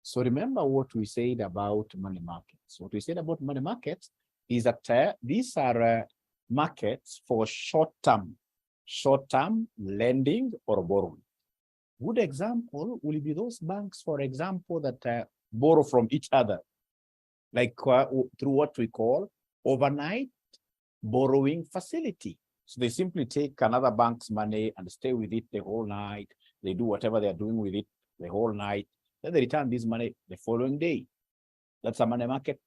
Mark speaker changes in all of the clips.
Speaker 1: So remember what we said about money markets. What we said about money markets is that these are markets for short-term lending or borrowing. Good example will be those banks, for example, that borrow from each other, like through what we call overnight borrowing facility. So they simply take another bank's money and stay with it the whole night. They do whatever they're doing with it the whole night. Then they return this money the following day. That's a money market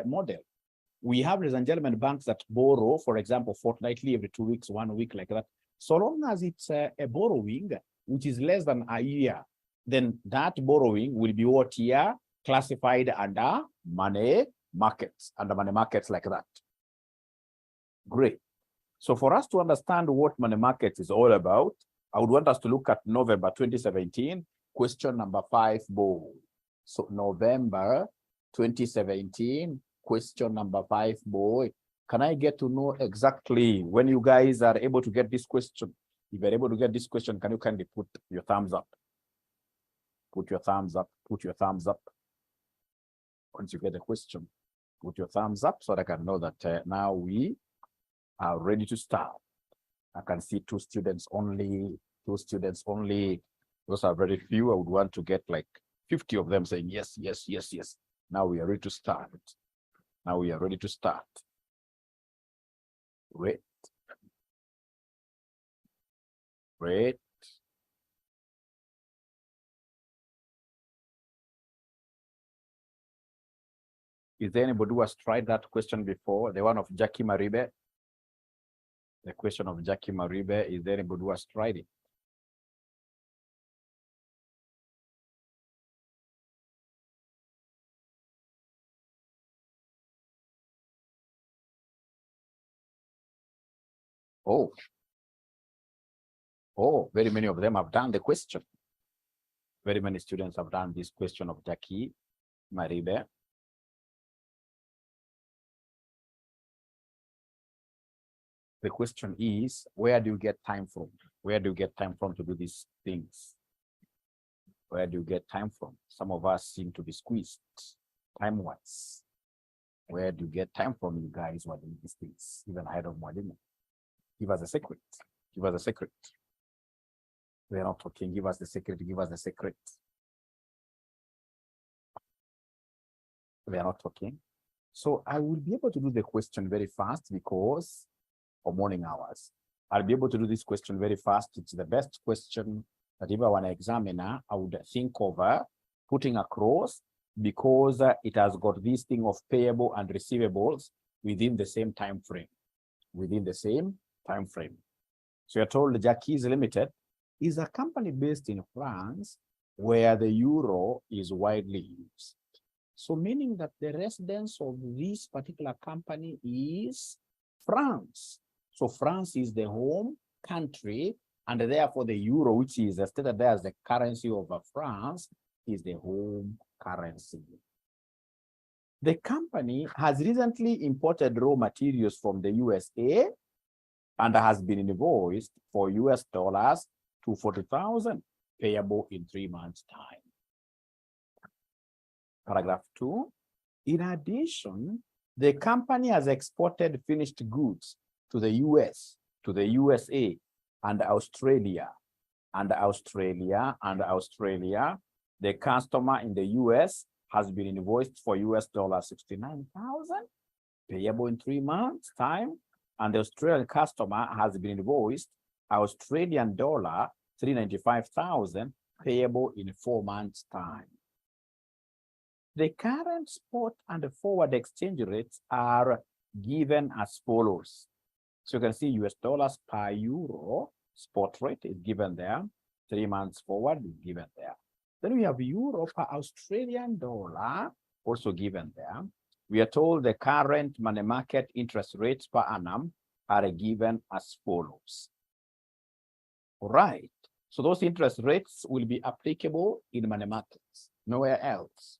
Speaker 1: model. We have, ladies and gentlemen, banks that borrow, for example, fortnightly, every 2 weeks, 1 week, like that. So long as it's a borrowing which is less than a year, then that borrowing will be what year classified under money markets, like that. Great. So for us to understand what money markets is all about, I would want us to look at November 2017, question number 5, boy. So November 2017, question number 5, boy. Can I get to know exactly when you guys are able to get this question? If you're able to get this question, can you kindly put your thumbs up? Put your thumbs up, put your thumbs up. Once you get the question, put your thumbs up so that I can know that now we are ready to start. I can see 2 students only, 2 students only. Those are very few. I would want to get like 50 of them saying yes, yes, yes, yes. Now we are ready to start. Now we are ready to start. Great. Great. Is there anybody who has tried that question before? The one of Jackie Maribe? The question of Jackie Maribe, is there anybody who has tried it? Oh. Oh, very many of them have done the question. Very many students have done this question of Jackie Maribe. The question is, where do you get time from? Where do you get time from to do these things? Where do you get time from? Some of us seem to be squeezed time-wise. Where do you get time from, you guys, who are doing these things? Even ahead of Mwalimu. Give us a secret. Give us a secret. We are not talking. Give us the secret. Give us the secret. We are not talking. So I will be able to do the question very fast because of morning hours. I'll be able to do this question very fast. It's the best question that if I want an examiner, I would think of putting across because it has got this thing of payable and receivables within the same time frame. Within the same time frame. So you're told Jacques Limited is a company based in France where the euro is widely used. So meaning that the residence of this particular company is France. So France is the home country, and therefore the euro, which is stated there as the currency of France, is the home currency. The company has recently imported raw materials from the USA and has been invoiced for US dollars $240,000 payable in 3 months' time. Paragraph 2. In addition, the company has exported finished goods to the US, to the USA, and Australia, and Australia, and Australia. The customer in the US has been invoiced for US $69,000 payable in 3 months' time, and the Australian customer has been invoiced Australian dollar $395,000 payable in 4 months' time. The current spot and forward exchange rates are given as follows. So you can see US dollars per euro spot rate is given there. 3 months forward is given there. Then we have euro per Australian dollar also given there. We are told the current money market interest rates per annum are given as follows. All right. So those interest rates will be applicable in money markets, nowhere else.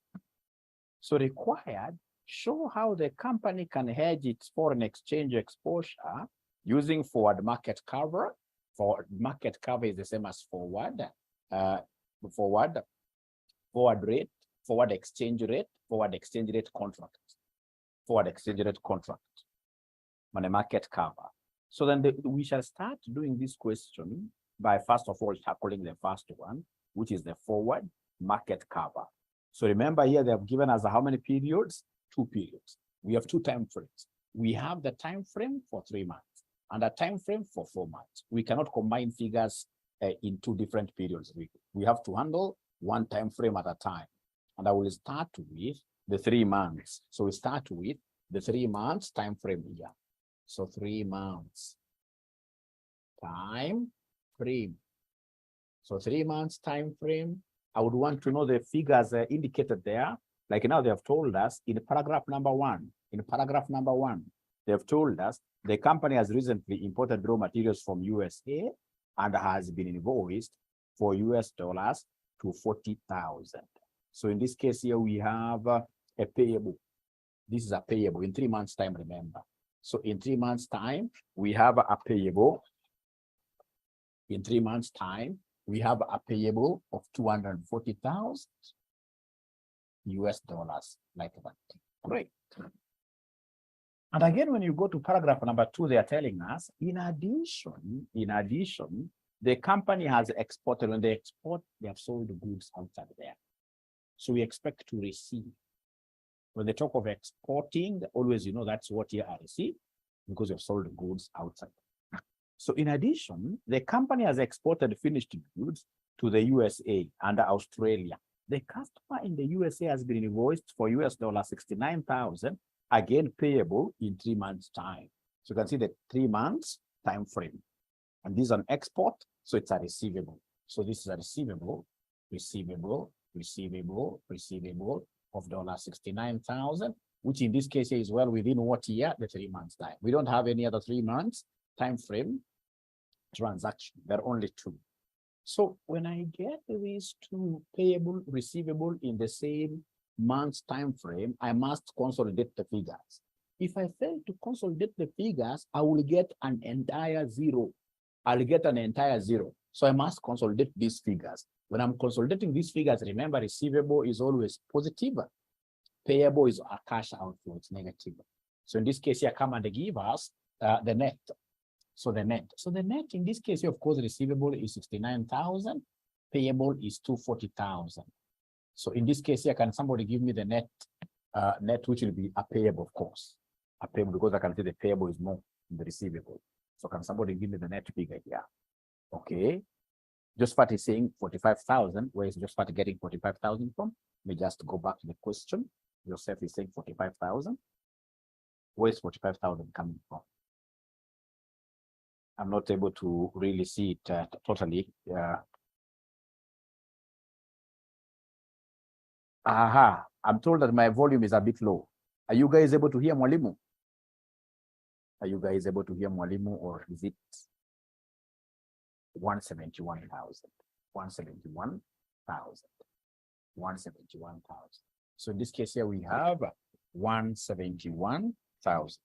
Speaker 1: So required, show how the company can hedge its foreign exchange exposure using forward market cover. Forward market cover is the same as forward. forward rate, forward exchange rate contract, forward exchange rate contract, money market cover. So then we shall start doing this question by first of all tackling the first one, which is the forward market cover. So remember here they have given us how many periods? 2 periods. We have 2 time frames. We have the time frame for 3 months and a time frame for 4 months. We cannot combine figures in 2 different periods. We have to handle 1 time frame at a time. And I will start with the 3 months. So we start with the 3 months time frame here. So 3 months time frame. So 3 months time frame. I would want to know the figures indicated there. Like now they have told us in paragraph number 1. In paragraph number 1, they have told us the company has recently imported raw materials from USA and has been invoiced for US dollars to 40,000. So in this case here we have a payable. This is a payable in 3 months time, remember. So in 3 months time, we have a payable. In 3 months time, we have a payable of 240,000 US dollars, like that. Great. And again, when you go to paragraph number 2, they are telling us, in addition, the company has exported. When they export, they have sold the goods outside there. So we expect to receive. When they talk of exporting, always, you know, that's what you are receiving because you have sold the goods outside. So in addition, the company has exported finished goods to the USA and Australia. The customer in the USA has been invoiced for US dollar 69,000, again payable in 3 months time. So you can see the 3 months time frame. And this is an export, so it's a receivable. So this is a receivable of $69,000, which in this case is well within what year? The 3 months time. We don't have any other 3 months time frame transaction. There are only 2. So when I get these 2 payable, receivable in the same month's time frame, I must consolidate the figures. If I fail to consolidate the figures, I will get an entire 0. I'll get an entire 0. So I must consolidate these figures. When I'm consolidating these figures, remember receivable is always positive. Payable is a cash outflow, it's negative. So in this case here, come and give us the net. So the net in this case, of course, receivable is 69,000, payable is 240,000. So in this case here, can somebody give me the net, which will be a payable, of course, a payable, because I can see the payable is more than the receivable. So can somebody give me the net figure here? Okay, Josephat is saying 45,000. Where is Josephat getting 45,000 from? Let me just go back to the question. Joseph is saying 45,000. Where is 45,000 coming from? I'm not able to really see it totally. Aha, I'm told that my volume is a bit low. Are you guys able to hear Mwalimu? Are you guys able to hear Mwalimu, or is it 171,000? 171,000. 171,000. So in this case here, we have 171,000.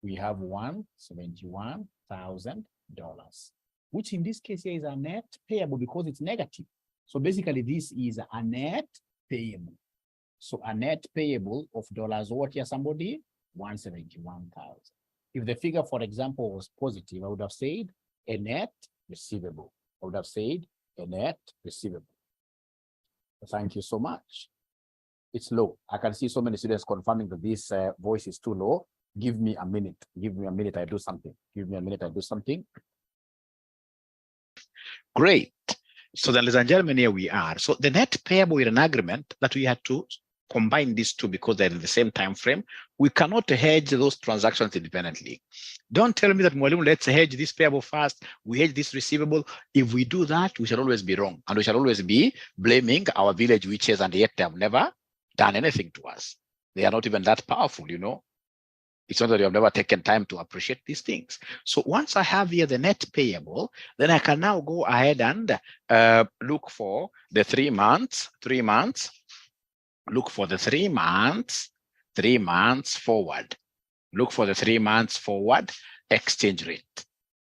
Speaker 1: We have $171,000, which in this case here is a net payable because it's negative. So basically this is a net payable. So a net payable of dollars, what here somebody? 171,000. If the figure, for example, was positive, I would have said a net receivable. I would have said a net receivable. Thank you so much. It's low. I can see so many students confirming that this voice is too low. Give me a minute. Give me a minute. I do something. Give me a minute. I do something. Great. So then, ladies and gentlemen, here we are. So the net payable is an agreement that we had to combine these two because they're in the same time frame. We cannot hedge those transactions independently. Don't tell me that, Mwalimu, let's hedge this payable first, we hedge this receivable. If we do that, we shall always be wrong, and we shall always be blaming our village witches, and yet they have never done anything to us. They are not even that powerful, you know. It's not that you have never taken time to appreciate these things. So once I have here the net payable, then I can now go ahead and look for the 3 months. Look for the 3 months forward. Look for the 3 months forward exchange rate.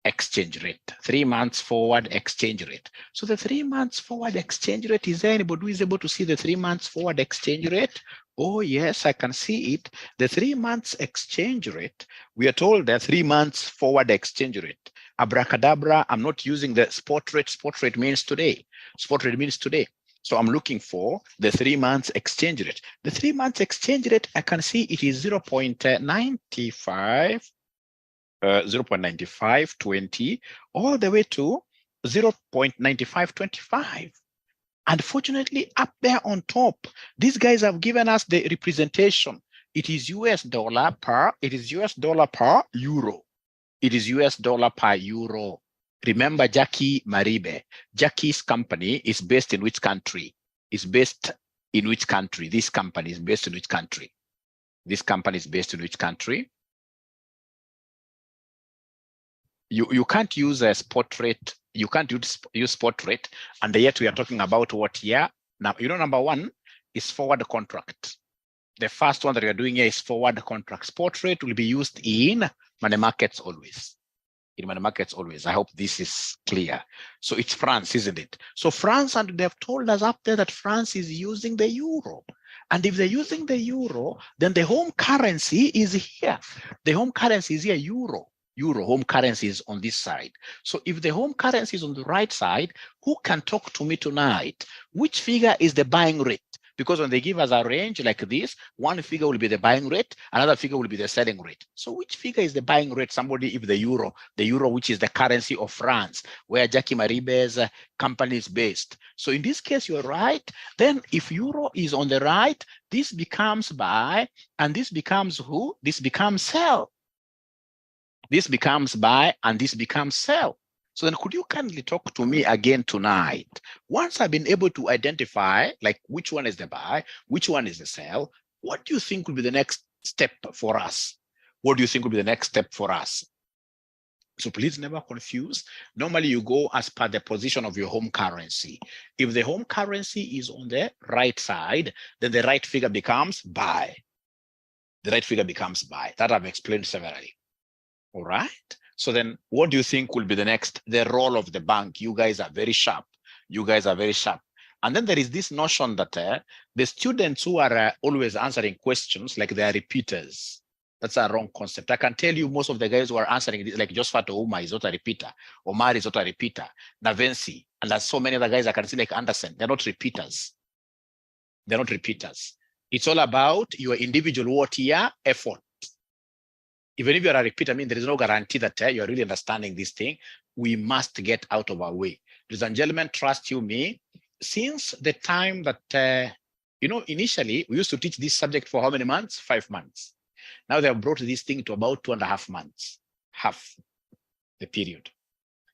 Speaker 2: exchange rate. 3 months forward exchange rate. So the 3 months forward exchange rate, is there anybody who is able to see the 3 months forward exchange rate? Oh, yes, I can see it. The 3 months exchange rate, we are told that 3 months forward exchange rate. Abracadabra, I'm not using the spot rate. Spot rate means today. Spot rate means today. So I'm looking for the 3 months exchange rate. The 3 months exchange rate, I can see it is 0.95. 0.9520 all the way to 0.9525. Unfortunately, up there on top, these guys have given us the representation. It is US dollar per, it is US dollar per euro. It is US dollar per euro. Remember Jackie Maribe. Jackie's company is based in which country? Is based in which country? This company is based in which country? This company is based in which country? You can't use a spot rate. You can't use spot rate, and yet we are talking about what here? Now, number one is forward contract. The first one that we are doing here is forward contract. Spot rate will be used in money markets always. In money markets always. I hope this is clear. So it's France, isn't it? So France, and they've told us up there that France is using the euro. And if they're using the euro, then the home currency is here. The home currency is here, euro. Euro home currency is on this side. So if the home currency is on the right side, who can talk to me tonight? Which figure is the buying rate? Because when they give us a range like this, one figure will be the buying rate, another figure will be the selling rate. So which figure is the buying rate? Somebody, if the euro, which is the currency of France, where Jackie Maribe's company is based. So in this case, you're right. Then if euro is on the right, this becomes buy, and this becomes who? This becomes sell. This becomes buy, and this becomes sell. So then could you kindly talk to me again tonight? Once I've been able to identify like which one is the buy, which one is the sell, what do you think will be the next step for us? What do you think will be the next step for us? So please never confuse. Normally you go as per the position of your home currency. If the home currency is on the right side, then the right figure becomes buy. The right figure becomes buy. That I've explained severally. All right. So then what do you think will be the next, the role of the bank? You guys are very sharp. You guys are very sharp. And then there is this notion that the students who are always answering questions, like they are repeaters. That's a wrong concept. I can tell you most of the guys who are answering this, like Josephat Ouma is not a repeater. Omar is not a repeater. Navensi, and there's so many other guys I can see like Anderson. They're not repeaters. They're not repeaters. It's all about your individual what here effort. Even if you're a repeater, I mean, there is no guarantee that you're really understanding this thing. We must get out of our way. Ladies and gentlemen, trust you me. Since the time that, initially we used to teach this subject for how many months? 5 months. Now they have brought this thing to about 2.5 months, half the period.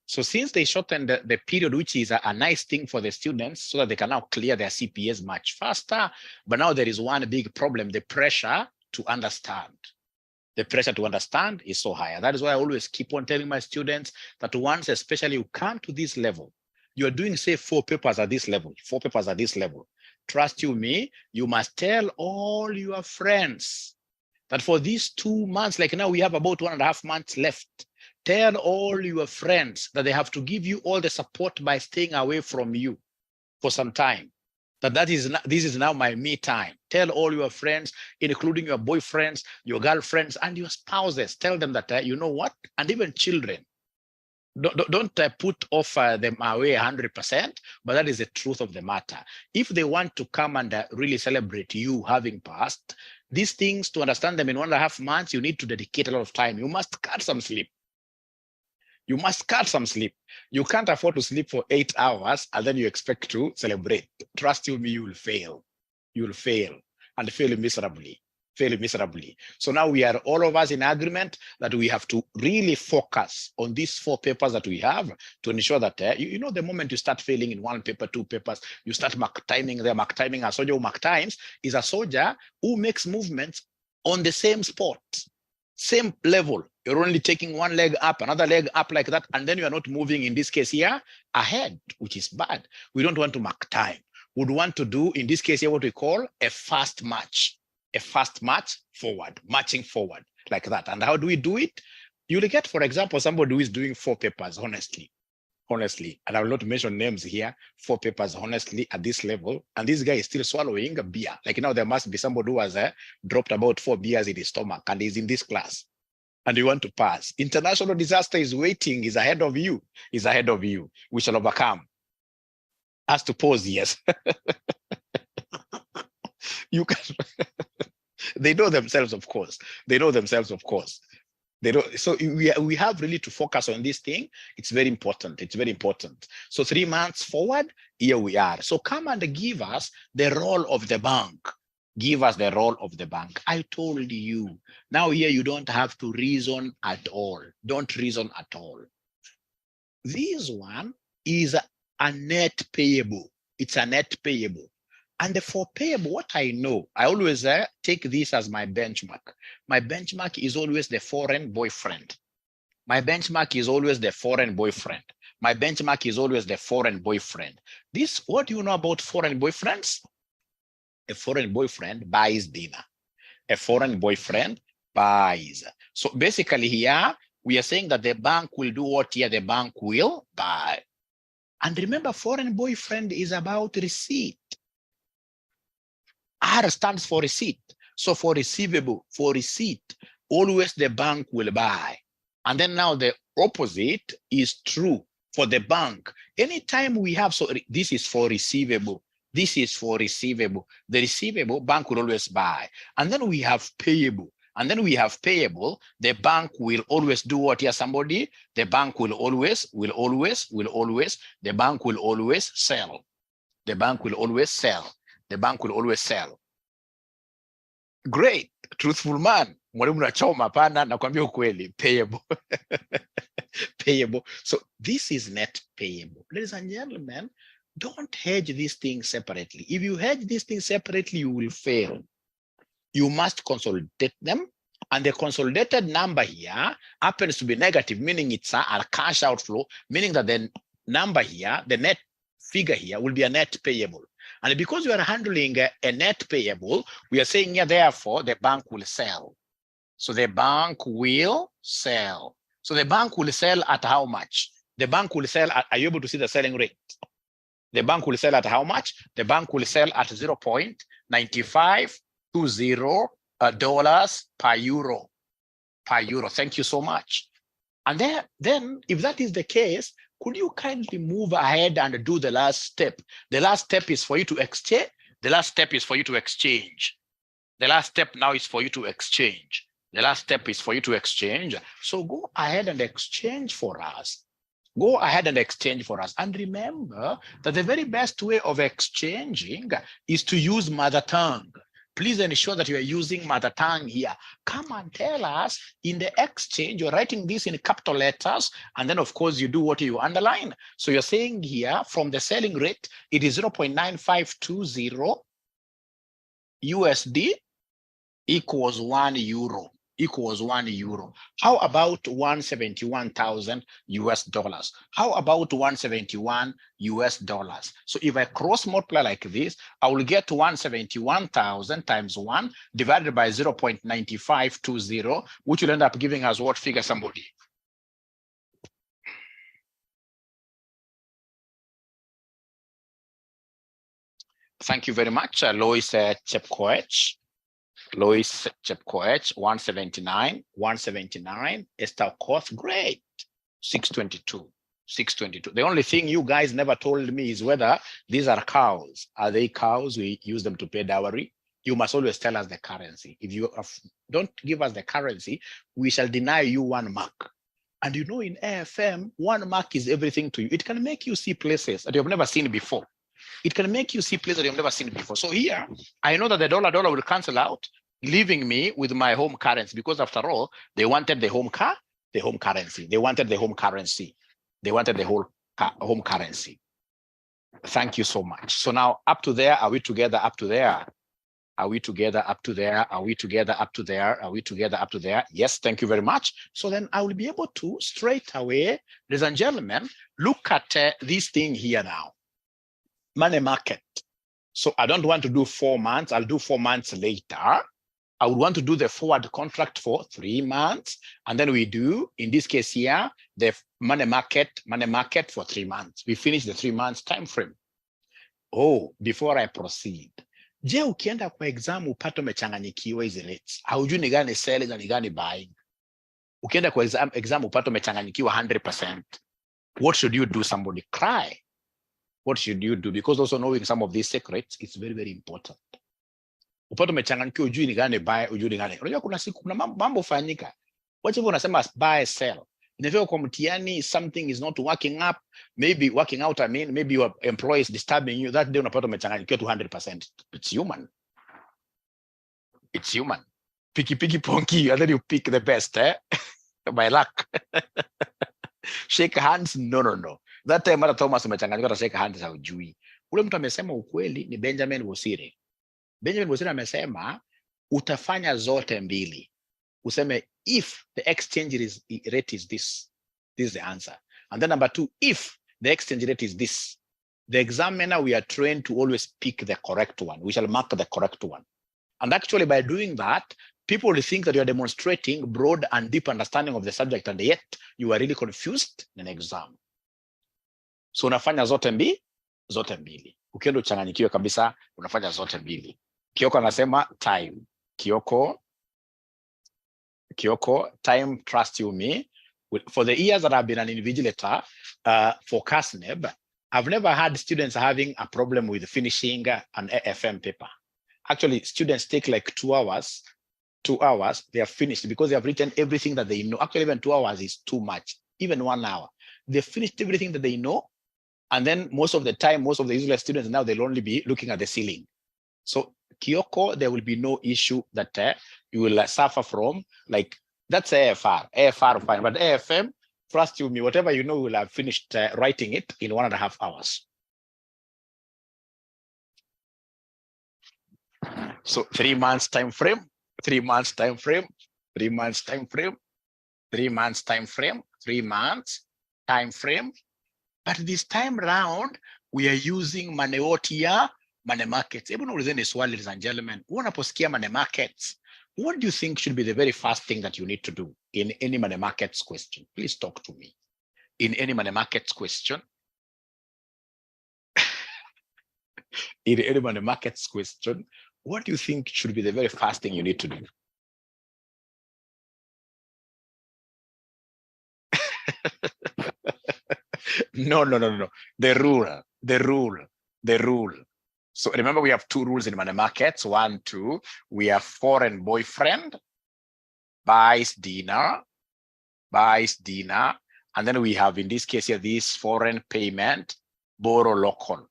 Speaker 2: So since they shortened the period, which is a nice thing for the students so that they can now clear their CPAs much faster. But now there is one big problem, the pressure to understand. The pressure to understand is so high. That is why I always keep on telling my students that once, especially you come to this level, you're doing, say, 4 papers at this level, 4 papers at this level. Trust you me, you must tell all your friends that for these 2 months, like now we have about 1.5 months left, tell all your friends that they have to give you all the support by staying away from you for some time. This is now my me time. Tell all your friends, including your boyfriends, your girlfriends, and your spouses. Tell them that, you know what? And even children. Don't put off them away 100%, but that is the truth of the matter. If they want to come and really celebrate you having passed, these things, to understand them in 1.5 months, you need to dedicate a lot of time. You must cut some sleep. You must cut some sleep. You can't afford to sleep for 8 hours and then you expect to celebrate. Trust you me, you will fail. You will fail and fail miserably. Fail miserably. So now we are all of us in agreement that we have to really focus on these 4 papers that we have to ensure that, the moment you start failing in 1 paper, 2 papers, you start mark timing there. Mark timing, a soldier who mark times is a soldier who makes movements on the same spot. Same level, you're only taking 1 leg up, another leg up like that, and then you are not moving, in this case here, ahead, which is bad. We don't want to mark time. We'd want to do, in this case here, what we call a fast march forward, marching forward, like that. And how do we do it? You will get, for example, somebody who is doing 4 papers, honestly, and I will not mention names here, 4 papers, honestly, at this level, and this guy is still swallowing a beer. Like, there must be somebody who has dropped about 4 beers in his stomach and is in this class, and you want to pass. International disaster is waiting, is ahead of you, We shall overcome. As to pause, yes. You can. They know themselves, of course. They don't. So we have really to focus on this thing. It's very important. So 3 months forward, here we are. So come and give us the role of the bank. I told you. Now here you don't have to reason at all. Don't reason at all. This one is a net payable. It's a net payable. And for payable, what I know, I always take this as my benchmark. My benchmark is always the foreign boyfriend. This, what do you know about foreign boyfriends? A foreign boyfriend buys dinner. So basically here, we are saying that the bank will do what here? The bank will buy. And remember, foreign boyfriend is about receipt. R stands for receipt. So for receivable, for receipt, always the bank will buy. And then now the opposite is true for the bank. Anytime we have, so this is for receivable. The receivable, bank will always buy. And then we have payable. The bank will always do what here, somebody? The bank will always sell. Great, truthful man. Mwalimu nachoma pana nakwambia ukweli, payable. So this is net payable. Ladies and gentlemen, don't hedge these things separately. If you hedge these things separately, you will fail. You must consolidate them. And the consolidated number here happens to be negative, meaning it's a cash outflow, meaning that the number here, the net figure here, will be a net payable. And because we are handling a net payable, we are saying here, therefore, the bank will sell. So the bank will sell. At how much? The bank will sell at, are you able to see the selling rate? The bank will sell at how much? The bank will sell at 0.9520 dollars per euro. Thank you so much. And then if that is the case, could you kindly move ahead and do the last step? The last step is for you to exchange. The last step now is for you to exchange. So go ahead and exchange for us. And remember that the very best way of exchanging is to use mother tongue. Please ensure that you are using mother tongue here. Come and tell us in the exchange, you're writing this in capital letters, and then of course you do what you underline. So you're saying here from the selling rate, it is 0.9520 USD equals 1 euro. How about 171,000 US dollars? How about 171 US dollars? So if I cross multiply like this, I will get 171,000 times 1 divided by 0.9520, which will end up giving us what figure, somebody? Thank you very much, Lois Chepkoech. 179, Esther Koth, great, 622. The only thing you guys never told me is whether these are cows. Are they cows? We use them to pay dowry. You must always tell us the currency. If you don't give us the currency, we shall deny you 1 mark. And in AFM, 1 mark is everything to you. It can make you see places that you have never seen before. So here, I know that the dollar will cancel out, leaving me with my home currency, because after all, they wanted the home currency. Thank you so much. So now up to there, are we together up to there? Yes, thank you very much. So then I will be able to straight away, ladies and gentlemen, look at this thing here now. Money market. So I don't want to do 4 months. I'll do 4 months later. I would want to do the forward contract for 3 months. And then we do, in this case here, the money market for 3 months. We finish the 3 months time frame. Oh, before I proceed. Je, ukienda kwa exam upate umechanganyikiwa hizi rates. Haujui ni gani sell na ni gani buying. Ukienda kwa exam upate umechanganyikiwa 100%. What should you do? Somebody cry. What should you do? Because also knowing some of these secrets is very, very important. Upate umechanganyikiwa ujui ni gani buy, ujui ni gani. Unajua kuna siku kuna mambo fanyika. Wacha hivyo unasema buy sell. Inafika kwa mtihani something is not working up, maybe working out, I mean, maybe your employer is disturbing you. That day unapata umechanganyikiwa 200%. It's human. It's human. Picky ponky, and then you pick the best, eh? By luck. Shake hands, no. That time hata Thomas umechanganyikiwa, shake hands haujui. Ule mtu amesema ukweli ni Benjamin Bosire. Benjamin Bosire amesema utafanya zote mbili. Useme if the exchange rate is this is the answer. And then number 2, if the exchange rate is this, the examiner, we are trained to always pick the correct one. We shall mark the correct one. And actually by doing that, people will think that you are demonstrating broad and deep understanding of the subject, and yet you are really confused in an exam. So unafanya zote mbili. Ukienda uchanganyikiwe kabisa, unafanya zote mbili. Kioko anasema time. Kioko, time, trust you me. For the years that I've been an invigilator for CASNEB, I've never had students having a problem with finishing an AFM paper. Actually, students take like 2 hours. 2 hours, they are finished because they have written everything that they know. Actually, even 2 hours is too much. Even 1 hour. They finished everything that they know. And then most of the time, most of the useless students now, they'll only be looking at the ceiling. So Kyoko, there will be no issue that you will suffer from. Like, that's AFR fine. But AFM, trust you me, whatever you know, you will have finished writing it in 1.5 hours. So 3 months time frame, 3 months time frame, 3 months time frame, 3 months time frame, 3 months time frame. But this time round, we are using money markets. Even within this world, ladies and gentlemen, unaposikia money markets, what do you think should be the very first thing that you need to do in any money markets question? Please talk to me. In any money markets question, in any money markets question, what do you think should be the very first thing you need to do? No. The rule. So remember, we have 2 rules in money markets. 1, 2. We have foreign boyfriend, buys dinner. And then we have, in this case here, this foreign payment, borrow local.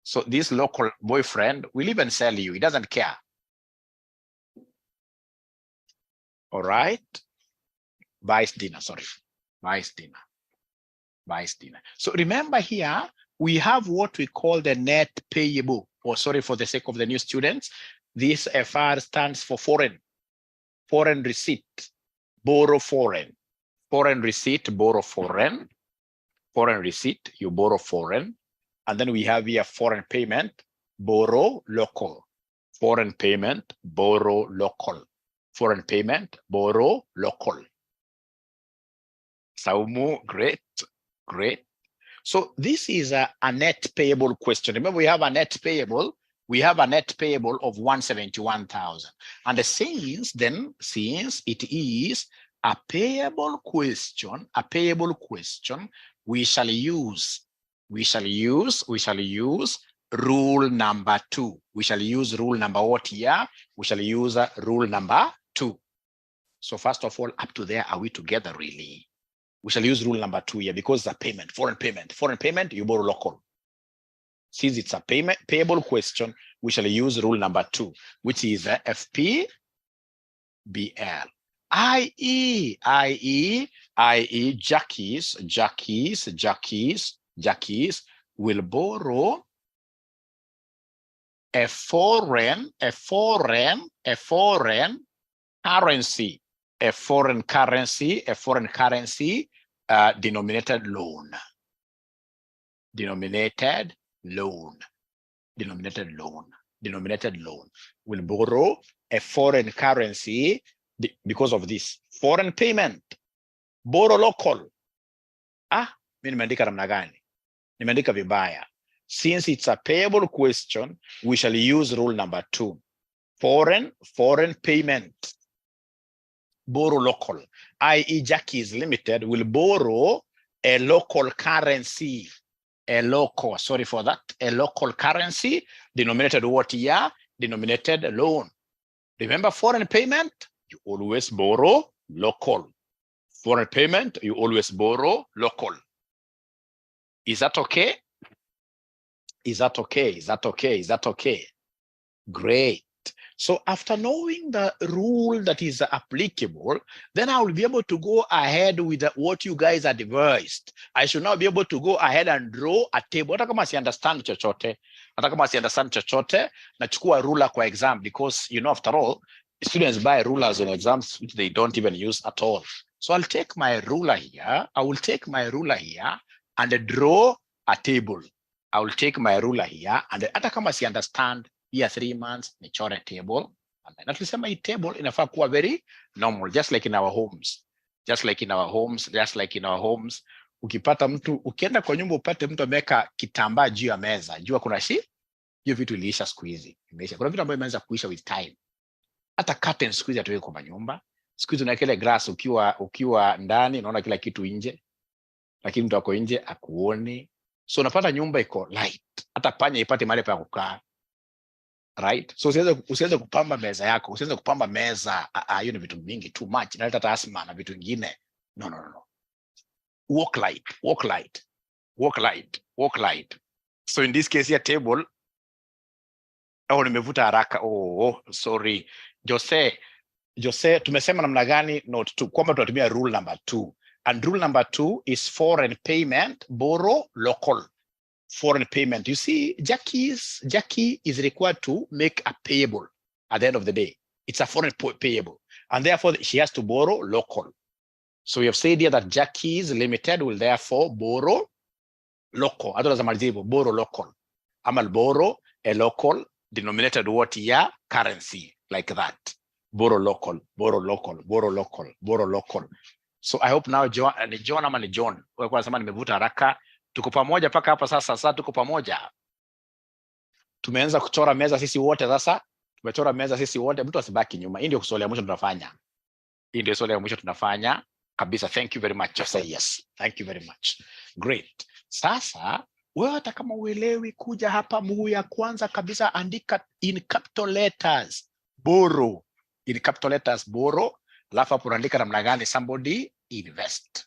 Speaker 2: So this local boyfriend will even sell you. He doesn't care. All right. Buys dinner. So remember here, we have what we call the net payable. Or sorry, for the sake of the new students, this FR stands for foreign receipt, borrow foreign. Foreign receipt, borrow foreign. Foreign receipt, you borrow foreign. And then we have here foreign payment, borrow local. Foreign payment, borrow local. Foreign payment, borrow local. Saumu, great. So this is a net payable question. Remember, we have a net payable. We have a net payable of 171,000. And since it is a payable question, we shall use rule number 2. We shall use rule number what here? We shall use rule number 2. So first of all, up to there, are we together really? We shall use rule number 2 here because the payment, foreign payment, you borrow local. Since it's a payable question, we shall use rule number 2, which is FPBL. i.e. Jackies will borrow a foreign currency, denominated loan. Will borrow a foreign currency because of this. Foreign payment, borrow local. Mimi nimeandika namna gani? Nimeandika vibaya. Since it's a payable question, we shall use rule number 2. Foreign payment, borrow local, i.e. Jackie's Limited will borrow a local currency, a local currency denominated what year? Denominated loan. Remember, foreign payment, you always borrow local. Foreign payment, you always borrow local. Is that okay? Is that okay? Is that okay? Is that okay? Great. So after knowing the rule that is applicable, then I will be able to go ahead with what you guys advised. I should now be able to go ahead and draw a table. Hata kama si understand chochote, nachukua ruler kwa exam, because after all, students buy rulers in exams which they don't even use at all. So I'll take my ruler here. I will take my ruler here and draw a table. I will take my ruler here and hata kama si understand here 3 months, nichore table. And then tulisema hii table inafaa kuwa very normal, just like in our homes. Ukipata mtu, ukienda kwa nyumba upate mtu ameweka kitambaa juu ya meza, jua kuna hiyo vitu iliisha siku hizi. Imeisha. Kuna vitu ambavyo imeanza kuisha with time. Hata curtain siku hizi hatuweki kwa nyumba. Siku hizi unaweka ile glass ukiwa ndani unaona kila kitu nje. Lakini mtu ako nje akuone. So unapata nyumba iko light. Hata panya ipate mahali pa kukaa. Right? So usiweze kupamba meza yako, usiweze kupamba meza. Hiyo ni vitu vingi, too much. Inaleta asthma na vitu vingine. No. Walk light. So in this case here table, nimevuta haraka. Sorry. Jose, tumesema namna gani note 2 kwamba tunatumia rule number 2. And rule number 2 is foreign payment, borrow local. Foreign payment. You see, Jackie is required to make a payable at the end of the day. It's a foreign payable. And therefore, she has to borrow local. So we have said here that Jackie's Limited will therefore borrow local. Borrow local. Amal borrow a local denominated what year? Currency. Like that. Borrow local. So I hope now John ama ni John. Wewe unasema nimevuta haraka. Tuko pamoja paka hapa sasa tuko pamoja. Tumeanza kuchora meza sisi wote sasa. Tumechora meza sisi wote, mtu asibaki nyuma. Hii ndio swali ya mwisho tunafanya. Kabisa. Thank you very much. Just say yes. Thank you very much. Great. Sasa wewe hata kama uelewi, kuja hapa mguu ya kwanza kabisa, andika in capital letters borrow. In capital letters borrow. Alafu hapo unaandika namna gani? Somebody invest.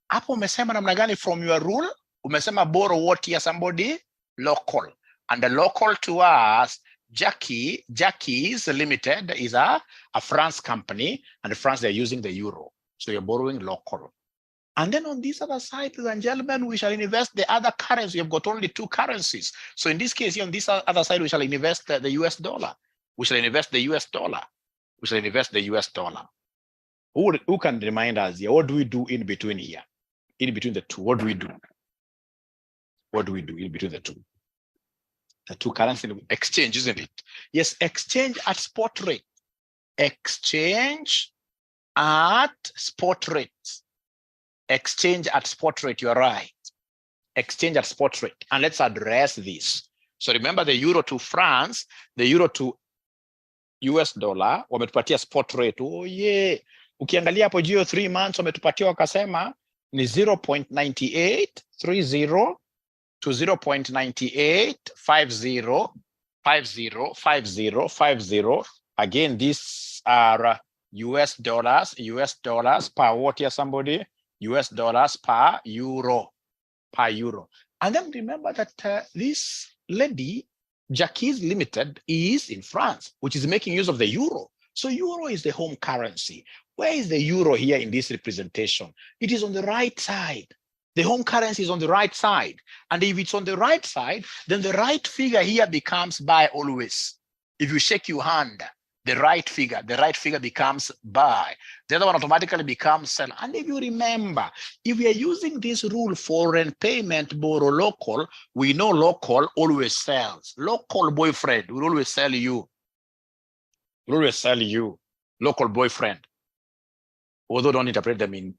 Speaker 2: Hapo umesema namna gani from your rule? Umesema borrow what here? Somebody local. And the local to us, Jackie's Limited is a France company, and France they're using the euro. So you're borrowing local. And then on this other side, ladies and gentlemen, we shall invest the other currency. We've got only 2 currencies. So in this case, on this other side, we shall invest the US dollar. Who can remind us here? What do we do in between here? In between the two, what do we do? In between the two? The 2 currency exchange, isn't it? Yes, exchange at spot rate. Exchange at spot rate. You're right. Exchange at spot rate. And let's address this. So remember the euro to France, the euro to US dollar, wametupatia spot rate. Oh yeah. Ukiangalia hapo jio 3 months wametupatia wakasema ni 0.9830 to 0.9850. Again, these are US dollars per what here, somebody? US dollars per euro. And then remember that this lady, Jackie's Limited, is in France, which is making use of the euro. So euro is the home currency. Where is the euro here in this representation? It is on the right side. The home currency is on the right side. And if it's on the right side, then the right figure here becomes buy always. If you shake your hand, the right figure becomes buy. The other one automatically becomes sell. And if you remember, if we are using this rule, foreign payment, borrow local, we know local always sells. Local boyfriend will always sell you. We'll always sell you local boyfriend. Although don't interpret them in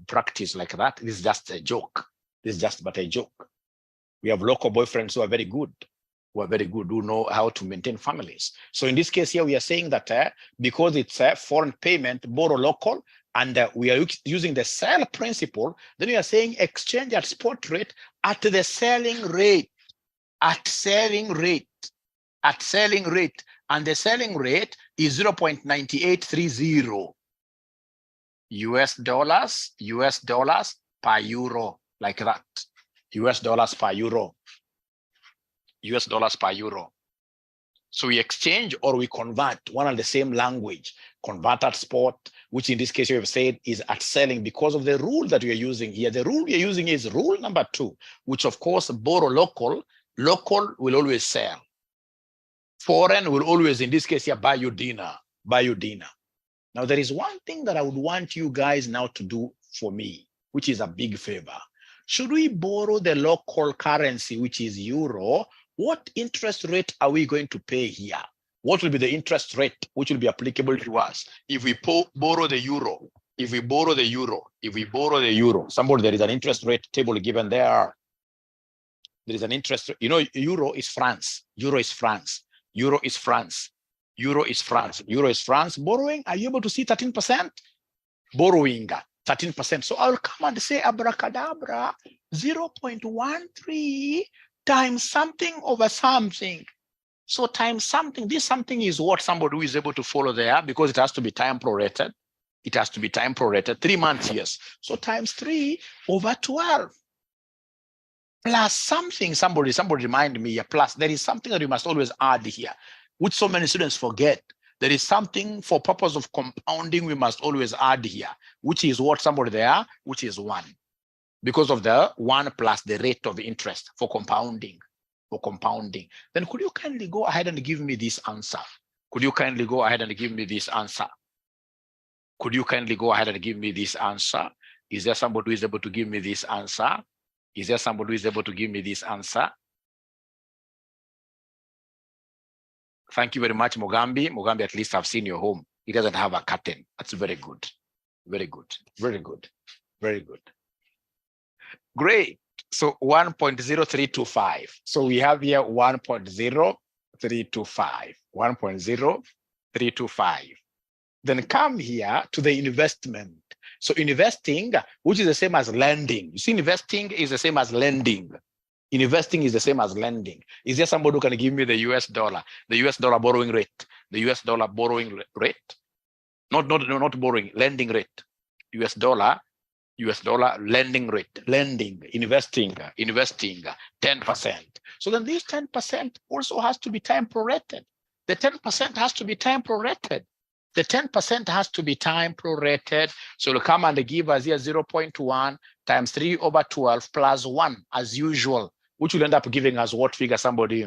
Speaker 2: practice like that. This is just a joke. This is just but a joke. We have local boyfriends who are very good, who know how to maintain families. So in this case here, we are saying that because it's a foreign payment, borrow local, and we are using the sell principle, then we are saying exchange at spot rate at the selling rate, and the selling rate is 0.9830 US dollars per euro, like that. US dollars per euro. So we exchange or we convert, one and the same language, convert at spot, which in this case you have said is at selling because of the rule that we are using here. The rule we are using is rule number 2, which of course borrow local will always sell. Foreign will always, in this case here, buy you dinner. Now there is one thing that I would want you guys now to do for me, which is a big favor. Should we borrow the local currency, which is euro, what interest rate are we going to pay here? What will be the interest rate which will be applicable to us if we borrow the euro? Somebody, there is an interest rate table given there. There is an interest, euro is France. Borrowing, are you able to see 13%? Borrowing 13%. So I'll come and say abracadabra, 0.13 times something over something. So times something, this something is what somebody who is able to follow there, because it has to be time prorated. 3 months, yes. So times 3 over 12. Plus something, somebody remind me, plus there is something that you must always add here, which so many students forget. There is something for purpose of compounding we must always add here, which is what somebody there, which is 1. Because of the 1 plus the rate of interest for compounding. Then could you kindly go ahead and give me this answer? Is there somebody who is able to give me this answer? Thank you very much, Mugambi. Mugambi, at least I've seen your home. It doesn't have a curtain. That's very good. Great. So 1.0325. So we have here 1.0325. Then come here to the investment. So investing, which is the same as lending. You see, investing is the same as lending. Is there somebody who can give me the US dollar borrowing rate? Not borrowing, lending rate. US dollar lending rate, investing 10%. So then this 10% also has to be time prorated. The 10% has to be time prorated. So it'll come and give us here 0.1 times 3 over 12 plus 1 as usual, which will end up giving us what figure, somebody?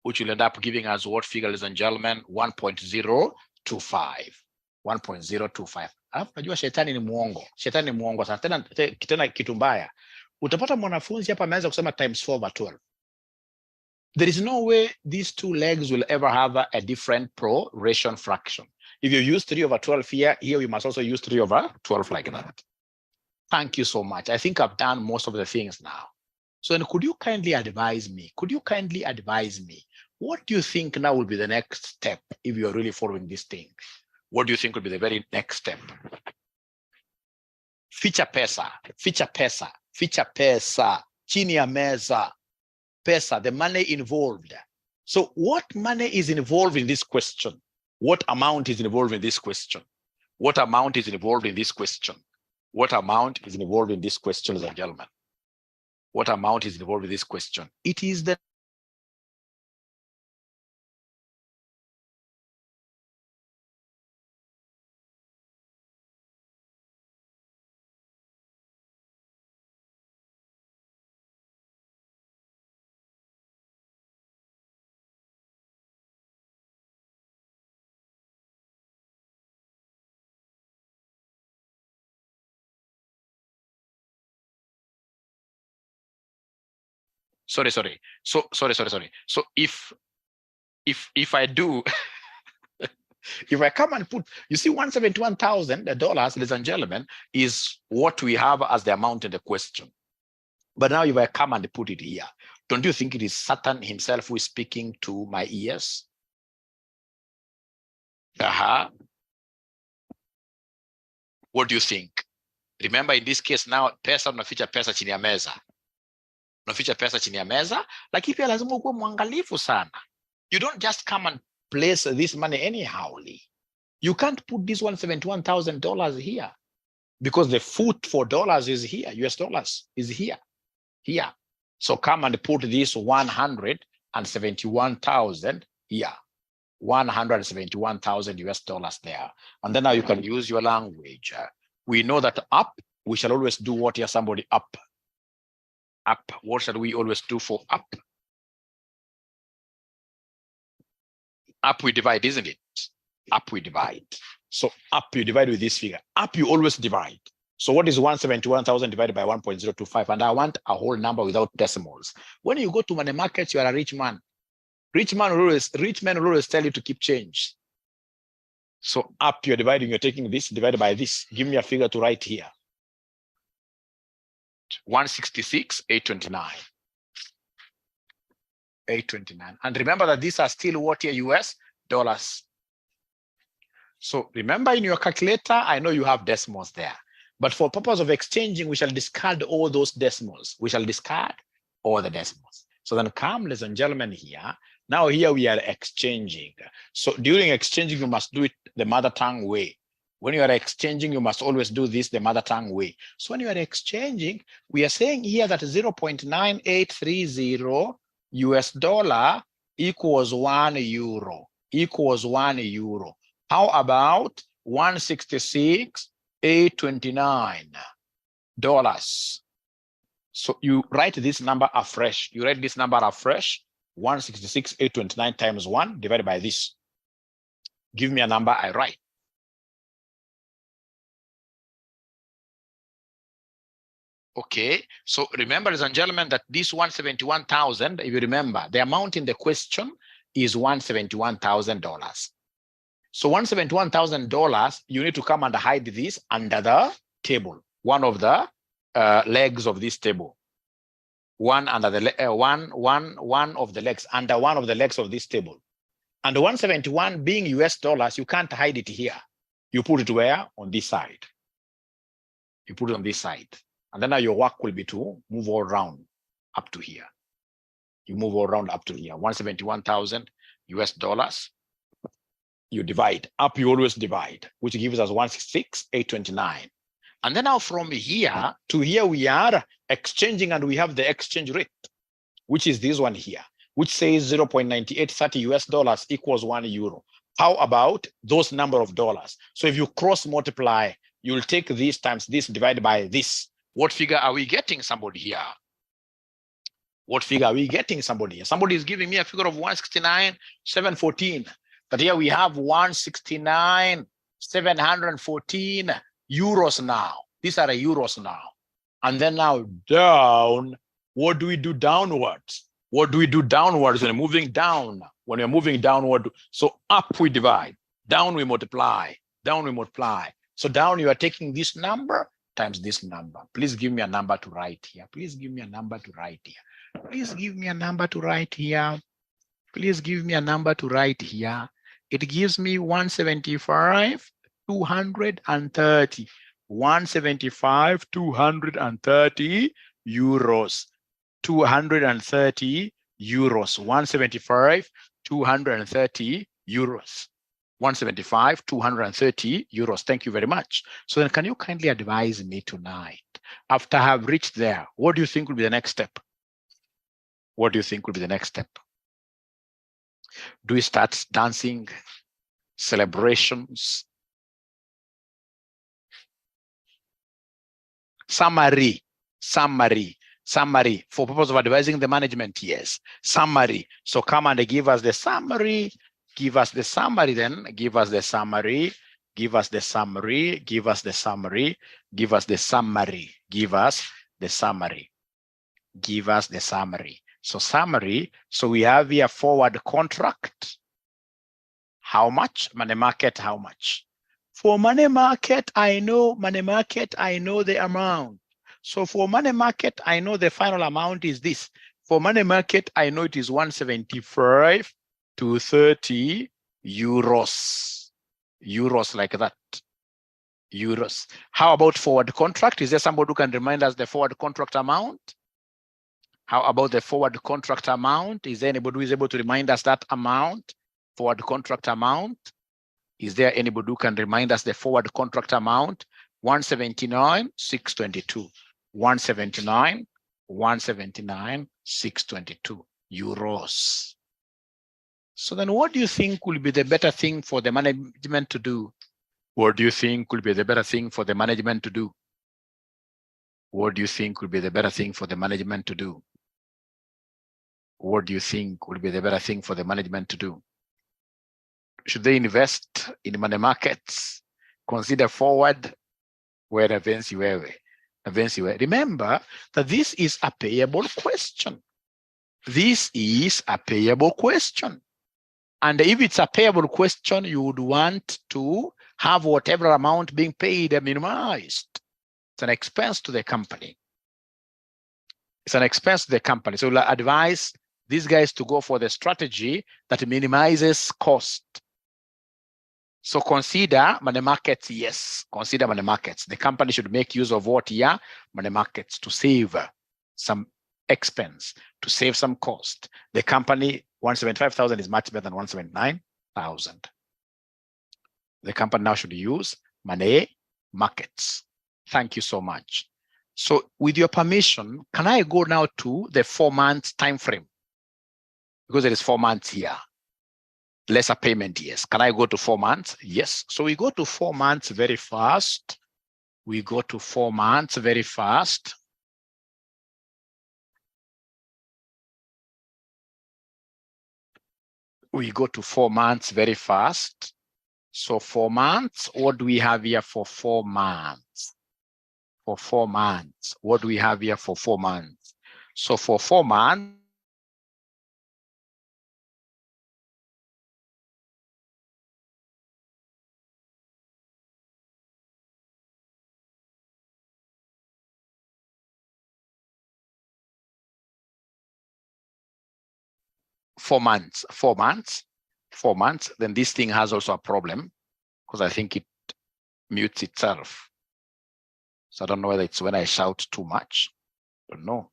Speaker 2: Which will end up giving us what figure, ladies and gentlemen? 1.025. Najua shetani ni muongo sana. Tena kitu mbaya. Utapata mwanafunzi hapa ameanza kusema times 4 over 12. There is no way these two legs will ever have a different proration fraction. If you use 3 over 12 here we must also use 3 over 12 like that. Thank you so much. I think I've done most of the things now. So then could you kindly advise me? What do you think now will be the next step if you are really following this thing? What do you think will be the very next step? Ficha pesa. Chini ya meza. Pesa, the money involved. So what money is involved in this question? What amount is involved in this question, ladies and gentlemen? What amount is involved in this question? It is the sorry. So if if I do, if I come and put, you see, $171,000, ladies and gentlemen, is what we have as the amount in the question. But now if I come and put it here, don't you think it is Satan himself who is speaking to my ears? What do you think? Remember, in this case now, pesa unaficha pesa chini ya meza. Unaficha pesa chini ya meza, lakini pia lazima ukuwe mwangalifu sana. You don't just come and place this money anyhow. You can't put this $171,000 here because the foot for dollars is here, US dollars is here. So come and put this 171,000 here. 171,000 US dollars there. And then now you can use your language. We know that up, we shall always do what here, somebody up. Up, what shall we always do for up? Up we divide, isn't it? Up we divide. So up you divide with this figure. Up you always divide. So what is 171,000 divided by 1.025? And I want a whole number without decimals. When you go to money markets, you are a rich man. Rich men will always tell you to keep change. So up you're dividing, you're taking this divided by this. Give me a figure to write here. 166,829. 829. And remember that these are still what here, US dollars. So remember in your calculator, I know you have decimals there. But for purpose of exchanging, we shall discard all those decimals. We shall discard all the decimals. So then come, ladies and gentlemen, here. Now here we are exchanging. So during exchanging, you must do it the mother tongue way. When you are exchanging, you must always do this the mother tongue way. So when you are exchanging, we are saying here that 0.9830 US dollar equals 1 euro. Equals 1 euro. How about 166,829 dollars? So you write this number afresh. You write this number afresh. 166,829 times 1 divided by this. Give me a number, I write. Okay, so remember, ladies and gentlemen, that this 171,000, if you remember, the amount in the question is $171,000. So $171,000, you need to come and hide this under the table, one of the legs of this table. One under the one of the legs under one of the legs of this table. And the 171 being US dollars, you can't hide it here. You put it where? On this side. You put it on this side. And then now your work will be to move all around up to here. You move all around up to here. 171,000 US dollars. You divide. Up you always divide, which gives us 166,829. And then now from here to here we are exchanging, and we have the exchange rate, which is this one here, which says 0.9830 US dollars equals 1 euro. How about those number of dollars? So if you cross multiply, you'll take this times this divided by this. What figure are we getting, somebody here? What figure are we getting, somebody here? Somebody is giving me a figure of 169,714. But here we have 169,714 euros now. These are euros now. And then now down, what do we do downwards? What do we do downwards when we're moving down? When we're moving downward, so up we divide, down we multiply, down we multiply. So down you are taking this number times this number. Please give me a number to write here. Please give me a number to write here. Please give me a number to write here. Please give me a number to write here. It gives me 175,230. 175,230 euros. 230 euros. 175,230 euros. 175,230 euros. Thank you very much. So then can you kindly advise me tonight, after I have reached there, what do you think will be the next step? What do you think will be the next step? Do we start dancing, celebrations? Summary. For purpose of advising the management, yes. Summary. So come and give us the summary. Give us the summary then. Give us the summary. Give us the summary. Give us the summary. Give us the summary. Give us the summary. Give us the summary. So summary, so we have here forward contract. How much? Money market, how much? For money market, I know the amount. So for money market, I know the final amount is this. For money market, I know it is 175 to 30 euros. Euros like that. Euros. How about forward contract? Is there somebody who can remind us the forward contract amount? How about the forward contract amount? Is there anybody who is able to remind us that amount? Forward contract amount? Is there anybody who can remind us the forward contract amount? 179,622. 179,622 euros. So then what do you think will be the better thing for the management to do? What do you think will be the better thing for the management to do? What do you think will be the better thing for the management to do? What do you think will be the better thing for the management to do? Should they invest in money markets? Consider forward? Remember that this is a payable question. This is a payable question. And if it's a payable question, you would want to have whatever amount being paid minimized. It's an expense to the company. It's an expense to the company. So we'll advise these guys to go for the strategy that minimizes cost. So consider money markets, yes, consider money markets. The company should make use of what here? Money markets to save some expense, to save some cost. The company, 175,000 is much better than 179,000. The company now should use money markets. Thank you so much. So with your permission, can I go now to the 4 months time frame? Because there is 4 months here. Lesser payment, yes. Can I go to 4 months? Yes. So we go to 4 months very fast. We go to 4 months very fast. We go to 4 months very fast. So 4 months, what do we have here for 4 months? For 4 months, what do we have here for 4 months? So for 4 months, then this thing has also a problem because I think it mutes itself. So I don't know whether it's when I shout too much, but no.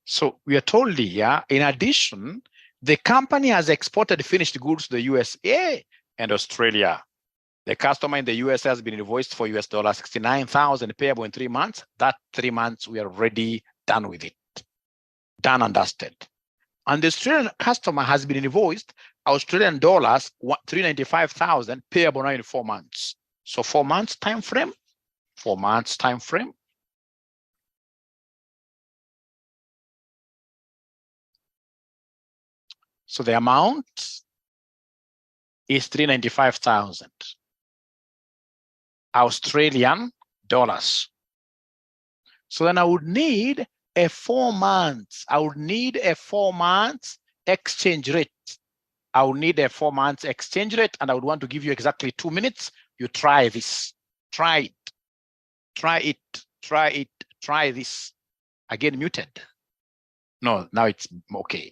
Speaker 2: So we are told here, in addition, the company has exported finished goods to the USA and Australia. The customer in the US has been invoiced for US $69,000 payable in 3 months. That 3 months, we are already done with it. Done and dusted. And the Australian customer has been invoiced Australian dollars, 395,000 payable now in 4 months. So 4 months time frame, 4 months time frame. So the amount is 395,000 Australian dollars. So then I would need a 4 months. I would need a 4 months exchange rate. I would need a 4 months exchange rate, and I would want to give you exactly 2 minutes. You try this. Try it. Try it. Try it. Try this. Again, muted. No, now it's okay.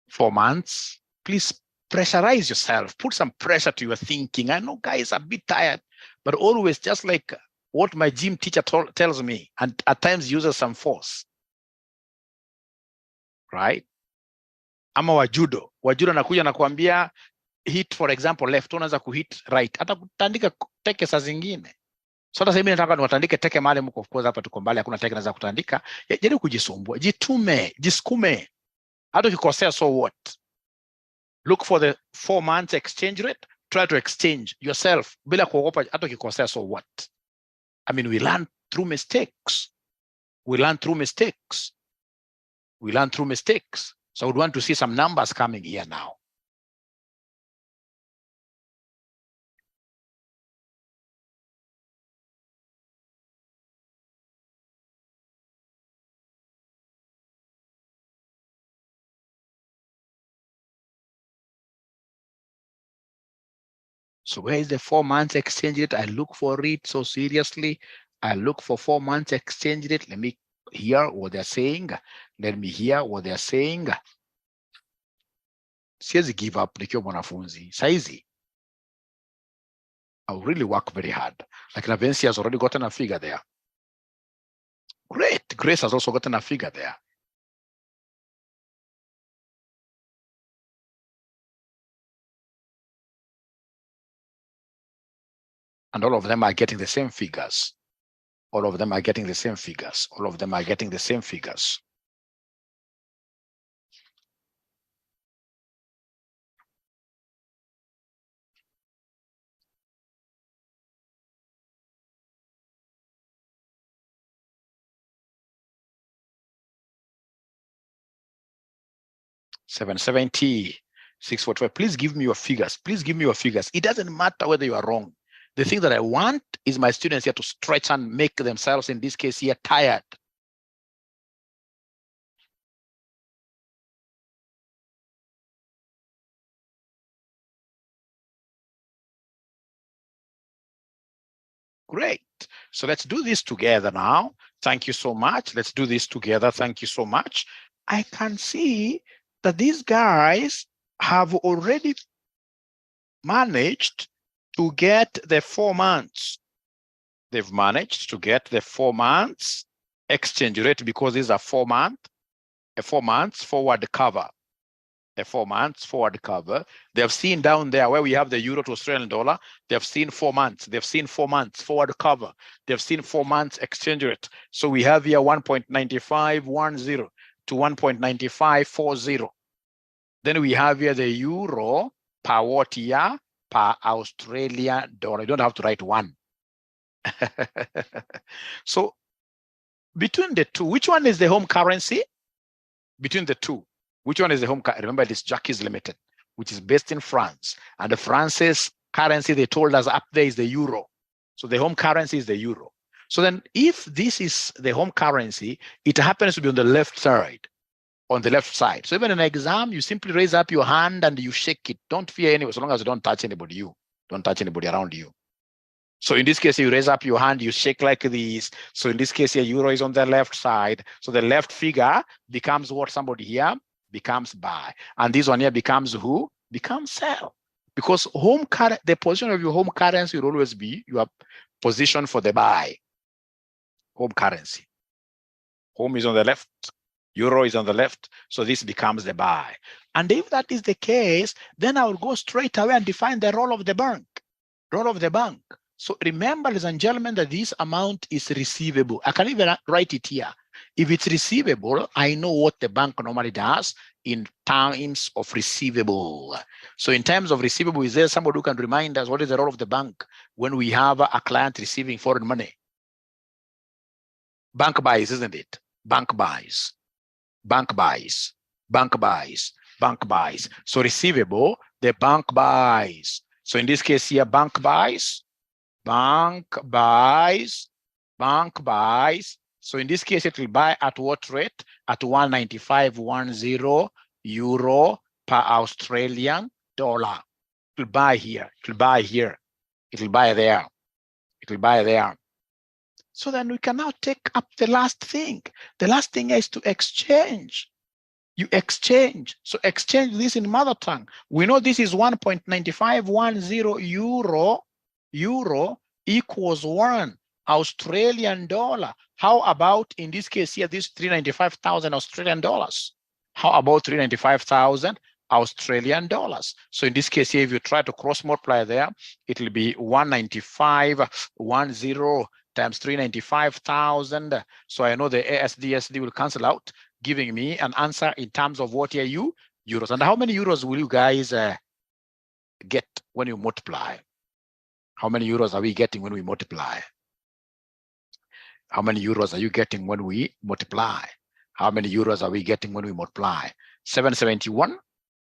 Speaker 2: 4 months. Please pressurize yourself. Put some pressure to your thinking. I know guys are a bit tired, but always just like what my gym teacher tells me, and at times uses some force, right? Ama wajudo anakuja na kuambia hit for example left, unaweza kuhit right, hata kutandika teke saa zingine. So hata sasa mimi nataka niwatandike teke mahali mko, of course hapa tuko mbali, hakuna teke naweza kutandika. Jaribu kujisumbua, jitume, jisukume. Hata ukikosea, so what? Look for the 4 months exchange rate, try to exchange yourself bila kuogopa. Hata ukikosea, so what? I mean, we learn through mistakes. We learn through mistakes. We learn through mistakes. So I would want to see some numbers coming here now. So where is the 4 months exchange rate? I look for it so seriously. I look for 4 months exchange rate. Let me hear what they're saying. Let me hear what they're saying. Siwezi give up nikiwa mwanafunzi. Saizi, I'll really work very hard. Like Navensi has already gotten a figure there. Great. Grace has also gotten a figure there. And all of them are getting the same figures. All of them are getting the same figures. All of them are getting the same figures. $770, $645. Please give me your figures. Please give me your figures. It doesn't matter whether you are wrong. The thing that I want is my students here to stretch and make themselves, in this case here, tired. Great. So let's do this together now. Thank you so much. Let's do this together. Thank you so much. I can see that these guys have already managed to get the 4 months. They've managed to get the 4 months exchange rate because these are 4 months, a 4 months forward cover. A 4 months forward cover. They have seen down there where we have the euro to Australian dollar. They have seen 4 months. They've seen 4 months forward cover. They've seen 4 months exchange rate. So we have here 1.9510 to 1.9540. Then we have here the euro per what year? Per Australian dollar. You don't have to write 1. So between the two, which one is the home currency? Between the two, which one is the home currency? Remember, this Jacques Limited, which is based in France. And the France's currency, they told us up there, is the euro. So the home currency is the euro. So then if this is the home currency, it happens to be on the left side. On the left side. So even in an exam, you simply raise up your hand and you shake it. Don't fear anyone, so long as you don't touch anybody, don't touch anybody around you. So in this case, you raise up your hand, you shake like this. So in this case, here, euro is on the left side. So the left figure becomes what? Somebody here becomes buy. And this one here becomes who? Becomes sell. Because the position of your home currency will always be your position for the buy. Home currency. Home is on the left. Euro is on the left. So this becomes the buy. And if that is the case, then I will go straight away and define the role of the bank. Role of the bank. So remember, ladies and gentlemen, that this amount is receivable. I can even write it here. If it's receivable, I know what the bank normally does in terms of receivable. So in terms of receivable, is there somebody who can remind us what is the role of the bank when we have a client receiving foreign money? Bank buys, isn't it? Bank buys. Bank buys. Bank buys. Bank buys. So receivable, the bank buys. So in this case here, bank buys. Bank buys, bank buys. So in this case, it will buy at what rate? At 195.10 euro per Australian dollar. It will buy here. It will buy here. It will buy there. It will buy there. So then we can now take up the last thing. The last thing is to exchange. You exchange. So exchange this in mother tongue. We know this is 1.9510 euro equals 1 Australian dollar. How about in this case here, this 395,000 Australian dollars? How about 395,000 Australian dollars? So in this case here, if you try to cross multiply there, it will be 195.10 times 395,000. So I know the ASDSD will cancel out, giving me an answer in terms of what here euros. And how many euros will you guys get when you multiply? How many euros are we getting when we multiply? How many euros are you getting when we multiply? How many euros are we getting when we multiply? 771,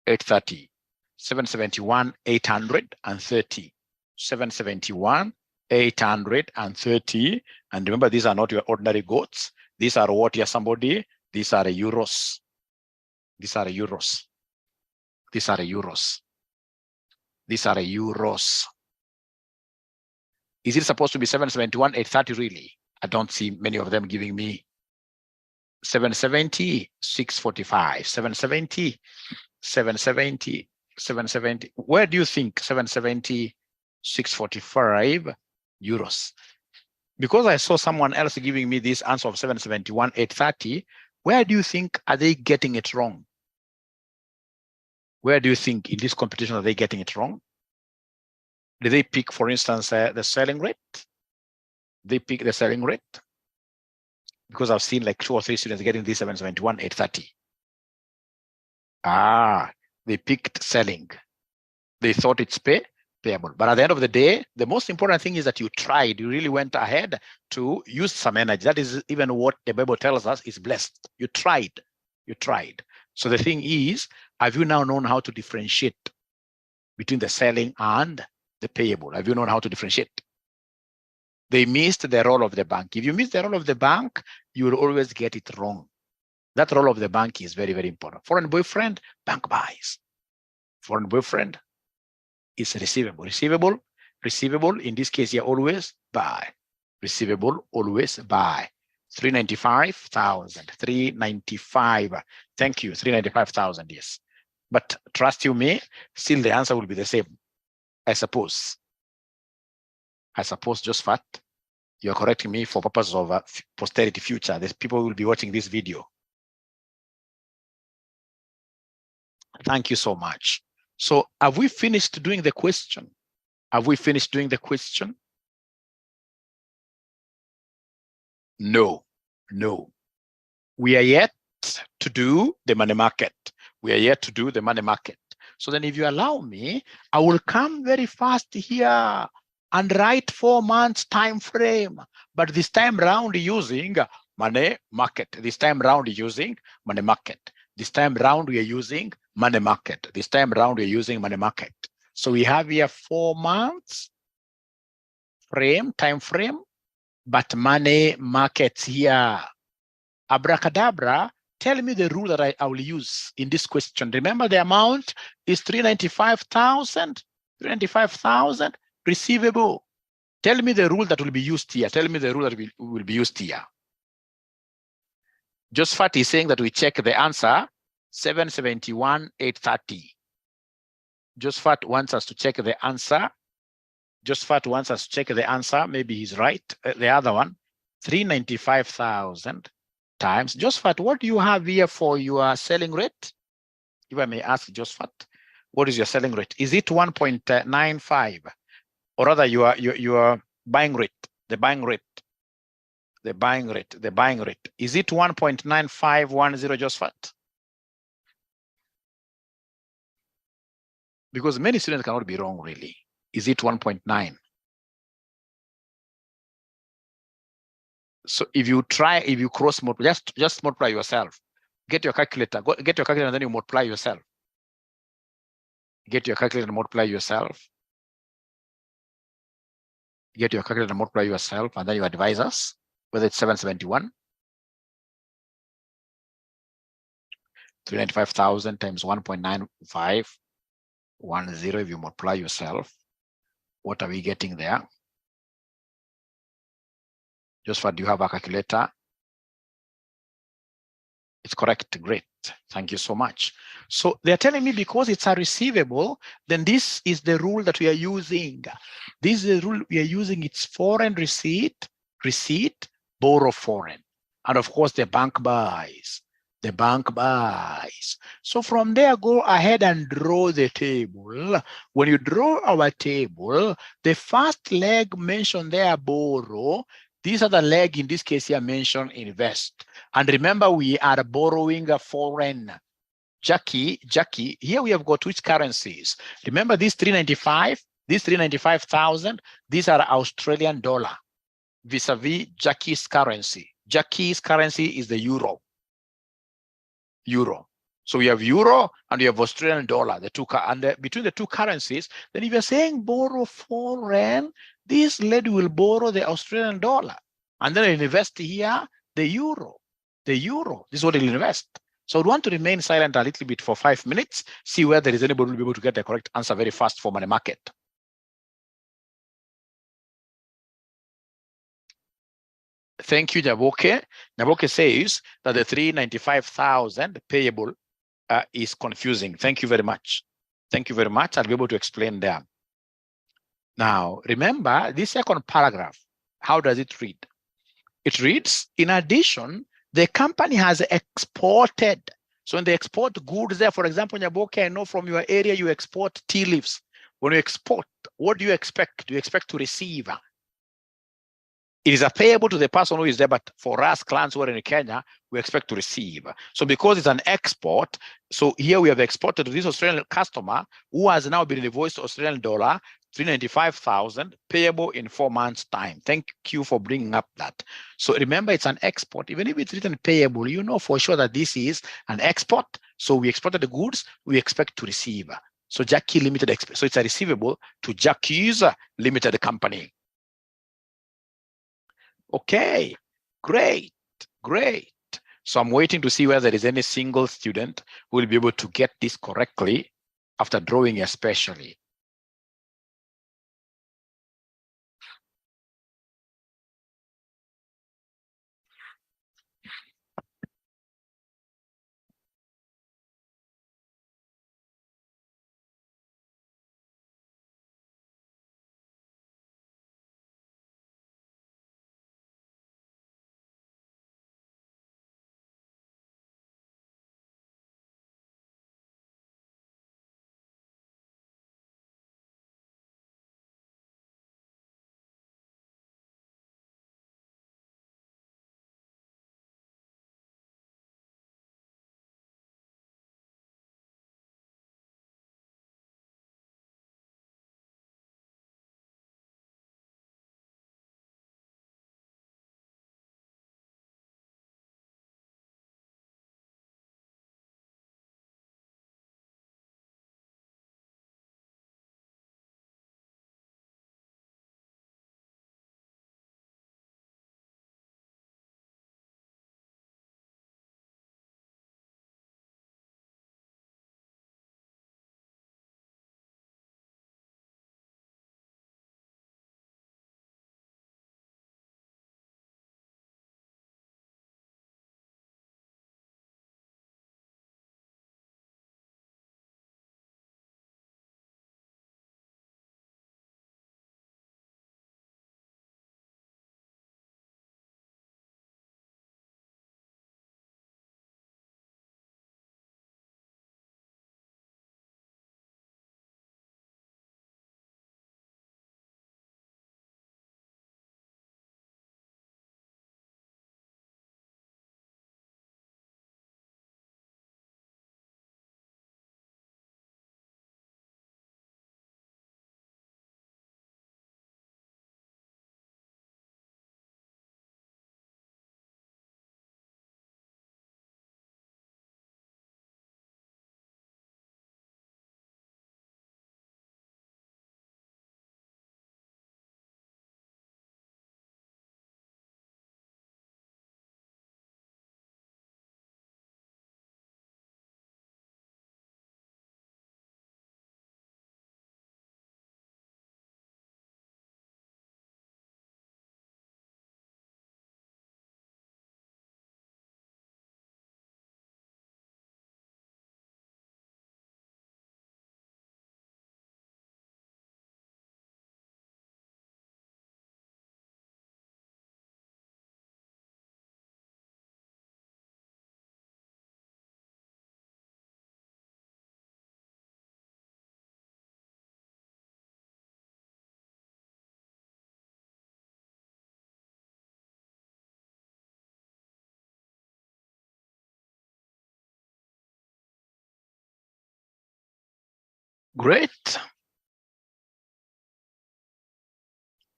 Speaker 2: 830. 771, 830. 771, 830. And remember, these are not your ordinary goats. These are what here, somebody? These are euros. These are euros. These are euros. These are euros. Is it supposed to be 771,830 really? I don't see many of them giving me 770, 645, 770, 770, 770. Where do you think 770, 645 euros? Because I saw someone else giving me this answer of 771, 830, where do you think are they getting it wrong? Where do you think in this competition are they getting it wrong? Did they pick, for instance, the selling rate? They pick the selling rate? Because I've seen like 2 or 3 students getting this 771, 830. They picked selling. They thought it's payable. But at the end of the day, the most important thing is that you tried. You really went ahead to use some energy. That is even what the Bible tells us is blessed. You tried. You tried. So the thing is, have you now known how to differentiate between the selling and the payable? Have you known how to differentiate? They missed the role of the bank. If you miss the role of the bank, you will always get it wrong. That role of the bank is very, very important. Foreign boyfriend, bank buys. Foreign boyfriend is receivable. Receivable, in this case, you always buy. Receivable, always buy. 395,000, 395. Thank you, 395,000, yes. But trust you me, still the answer will be the same. I suppose, Josephat, you're correcting me for purposes of posterity future. There's people who will be watching this video. Thank you so much. So have we finished doing the question? Have we finished doing the question? No. We are yet to do the money market. So then if you allow me, I will come very fast here and write 4 months time frame, but this time round using money market. This time round we are using money market. So we have here 4 months time frame, but money markets here. Abracadabra, tell me the rule that I will use in this question. Remember, the amount is 395,000, receivable. Tell me the rule that will be used here. Josephat is saying that we check the answer, 771,830. Josephat wants us to check the answer. Maybe he's right. The other one, 395,000 times. Josephat, what do you have here for your selling rate? If I may ask Josephat, what is your selling rate? Is it 1.95? Or rather your buying rate, the buying rate. Is it 1.9510, Josephat? Because many students cannot be wrong, really. Is it 1.9? So if you cross multiply, just multiply yourself. Get your calculator, get your calculator, and then you multiply yourself. Get your calculator and multiply yourself. And then you advise us whether it's 771. 395,000 times 1.9510. If you multiply yourself, what are we getting there? Josephat, do you have a calculator? It's correct. Great. Thank you so much. So they're telling me because it's a receivable, then this is the rule that we are using. It's foreign receipt, borrow foreign. And of course, the bank buys. So from there, go ahead and draw the table. When you draw our table, the first leg mentioned there, borrow. These are the leg, in this case here, mentioned invest. And remember, we are borrowing a foreign. Jackie, here we have got which currencies? Remember these 395,000, these are Australian dollar vis-a-vis Jackie's currency. Jackie's currency is the euro. So we have euro and we have Australian dollar, the two, and between the two currencies, then if you're saying borrow foreign, this lady will borrow the Australian dollar and then invest here the euro. This is what he'll invest. So I want to remain silent a little bit for 5 minutes, see whether there is anybody who will be able to get the correct answer very fast for money market. Thank you, Nyaboke. Nyaboke says that the 395,000 payable is confusing. Thank you very much. Thank you very much. I'll be able to explain there. Now, remember this second paragraph. How does it read? It reads, in addition, the company has exported. So when they export goods there, for example, Nyaboke, I know from your area you export tea leaves. When you export, what do you expect? Do you expect to receive? It is a payable to the person who is there, but for us clients who are in Kenya, we expect to receive. So because it's an export, so here we have exported to this Australian customer who has now been invoiced Australian dollar 395,000 payable in 4 months' time. Thank you for bringing up that. So remember, it's an export. Even if it's written payable, you know for sure that this is an export. So we exported the goods, we expect to receive. So Jackie Limited, so it's a receivable to Jackie's Limited Company. Okay, great. So I'm waiting to see whether there is any single student who will be able to get this correctly after drawing especially. Great.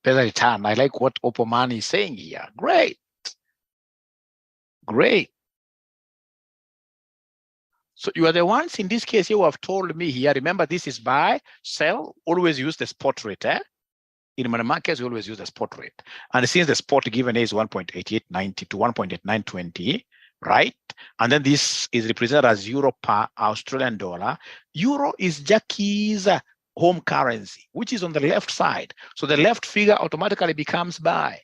Speaker 2: Better return. I like what Opoman is saying here. Great. So you are the ones in this case here who have told me here, remember this is buy, sell, always use the spot rate. In money markets, we always use the spot rate. And since the spot given is 1.8890 to 1.8920, right? And then this is represented as euro per Australian dollar. Euro is Jackie's home currency, which is on the left side. So the left figure automatically becomes buy.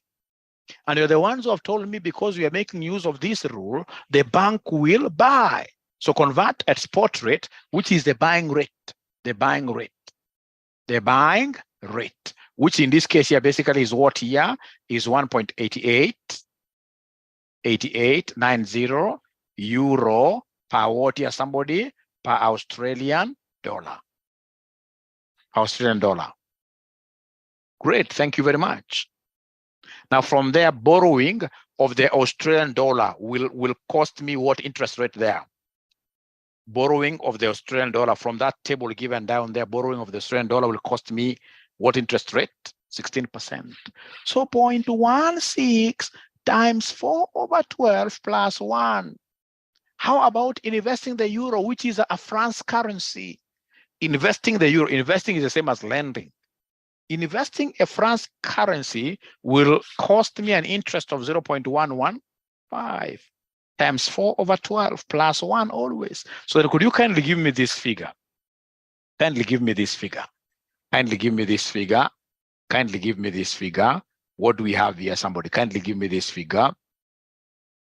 Speaker 2: And you're the ones who have told me because we are making use of this rule, the bank will buy. So convert at spot rate, which is the buying rate, the buying rate, the buying rate, which in this case here basically is what here is 1.8890 euro per what here, somebody, per Australian dollar. Australian dollar. Great, thank you very much. Now from there, borrowing of the Australian dollar will cost me what interest rate there? Borrowing of the Australian dollar from that table given down there, borrowing of the Australian dollar will cost me what interest rate? 16%. So 0.16 times 4/12 plus 1. How about investing the euro, which is a France currency? Investing the euro, investing is the same as lending. Investing a France currency will cost me an interest of 0.115 times 4/12 plus 1 always. So then could you kindly give me this figure? Kindly give me this figure. Kindly give me this figure. Kindly give me this figure. What do we have here? Somebody kindly give me this figure.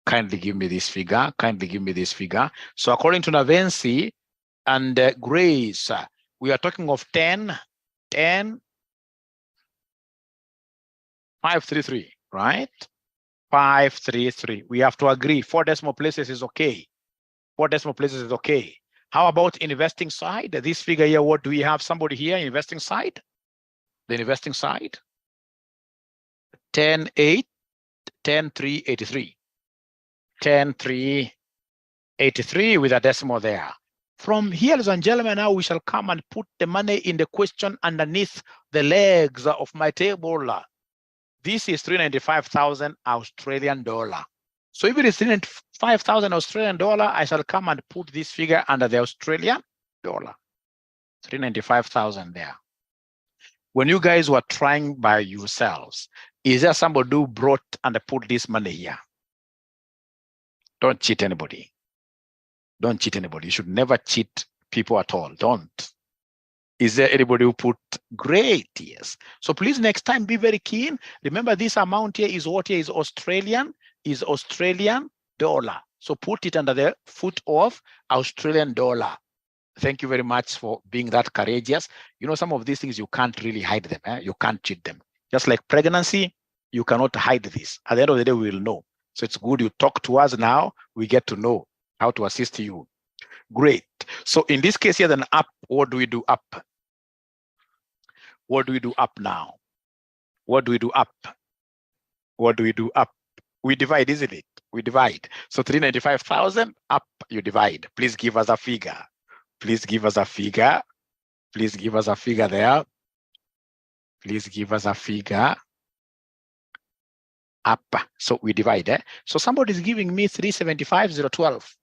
Speaker 2: Kindly give me this figure. Kindly give me this figure. So according to Navensi and Grace, we are talking of 533, right? 533. We have to agree 4 decimal places is okay. 4 decimal places is okay. How about investing side? This figure here, what do we have? Somebody here, investing side? The investing side? 10,383. 10,383 with a decimal there. From here, ladies and gentlemen, now we shall come and put the money in the question underneath the legs of my table. This is 395,000 Australian dollar. So if it is 395,000 Australian dollar, I shall come and put this figure under the Australian dollar. 395,000 there. When you guys were trying by yourselves, is there somebody who brought and put this money here? Don't cheat anybody. Don't cheat anybody. You should never cheat people at all. Don't. Is there anybody who put? Great, yes. So please next time be very keen. Remember this amount here is what here is Australian dollar. So put it under the foot of Australian dollar. Thank you very much for being that courageous. You know, some of these things you can't really hide them. You can't cheat them. Just like pregnancy, you cannot hide this. At the end of the day, we will know. So it's good you talk to us now. We get to know how to assist you. Great. So in this case here, then up, what do we do up? What do we do up now? What do we do up? What do we do up? We divide, isn't it? We divide. So 395,000 up, you divide. Please give us a figure. Please give us a figure. Please give us a figure there. Please give us a figure. Up. So we divide. So somebody is giving me 375,012.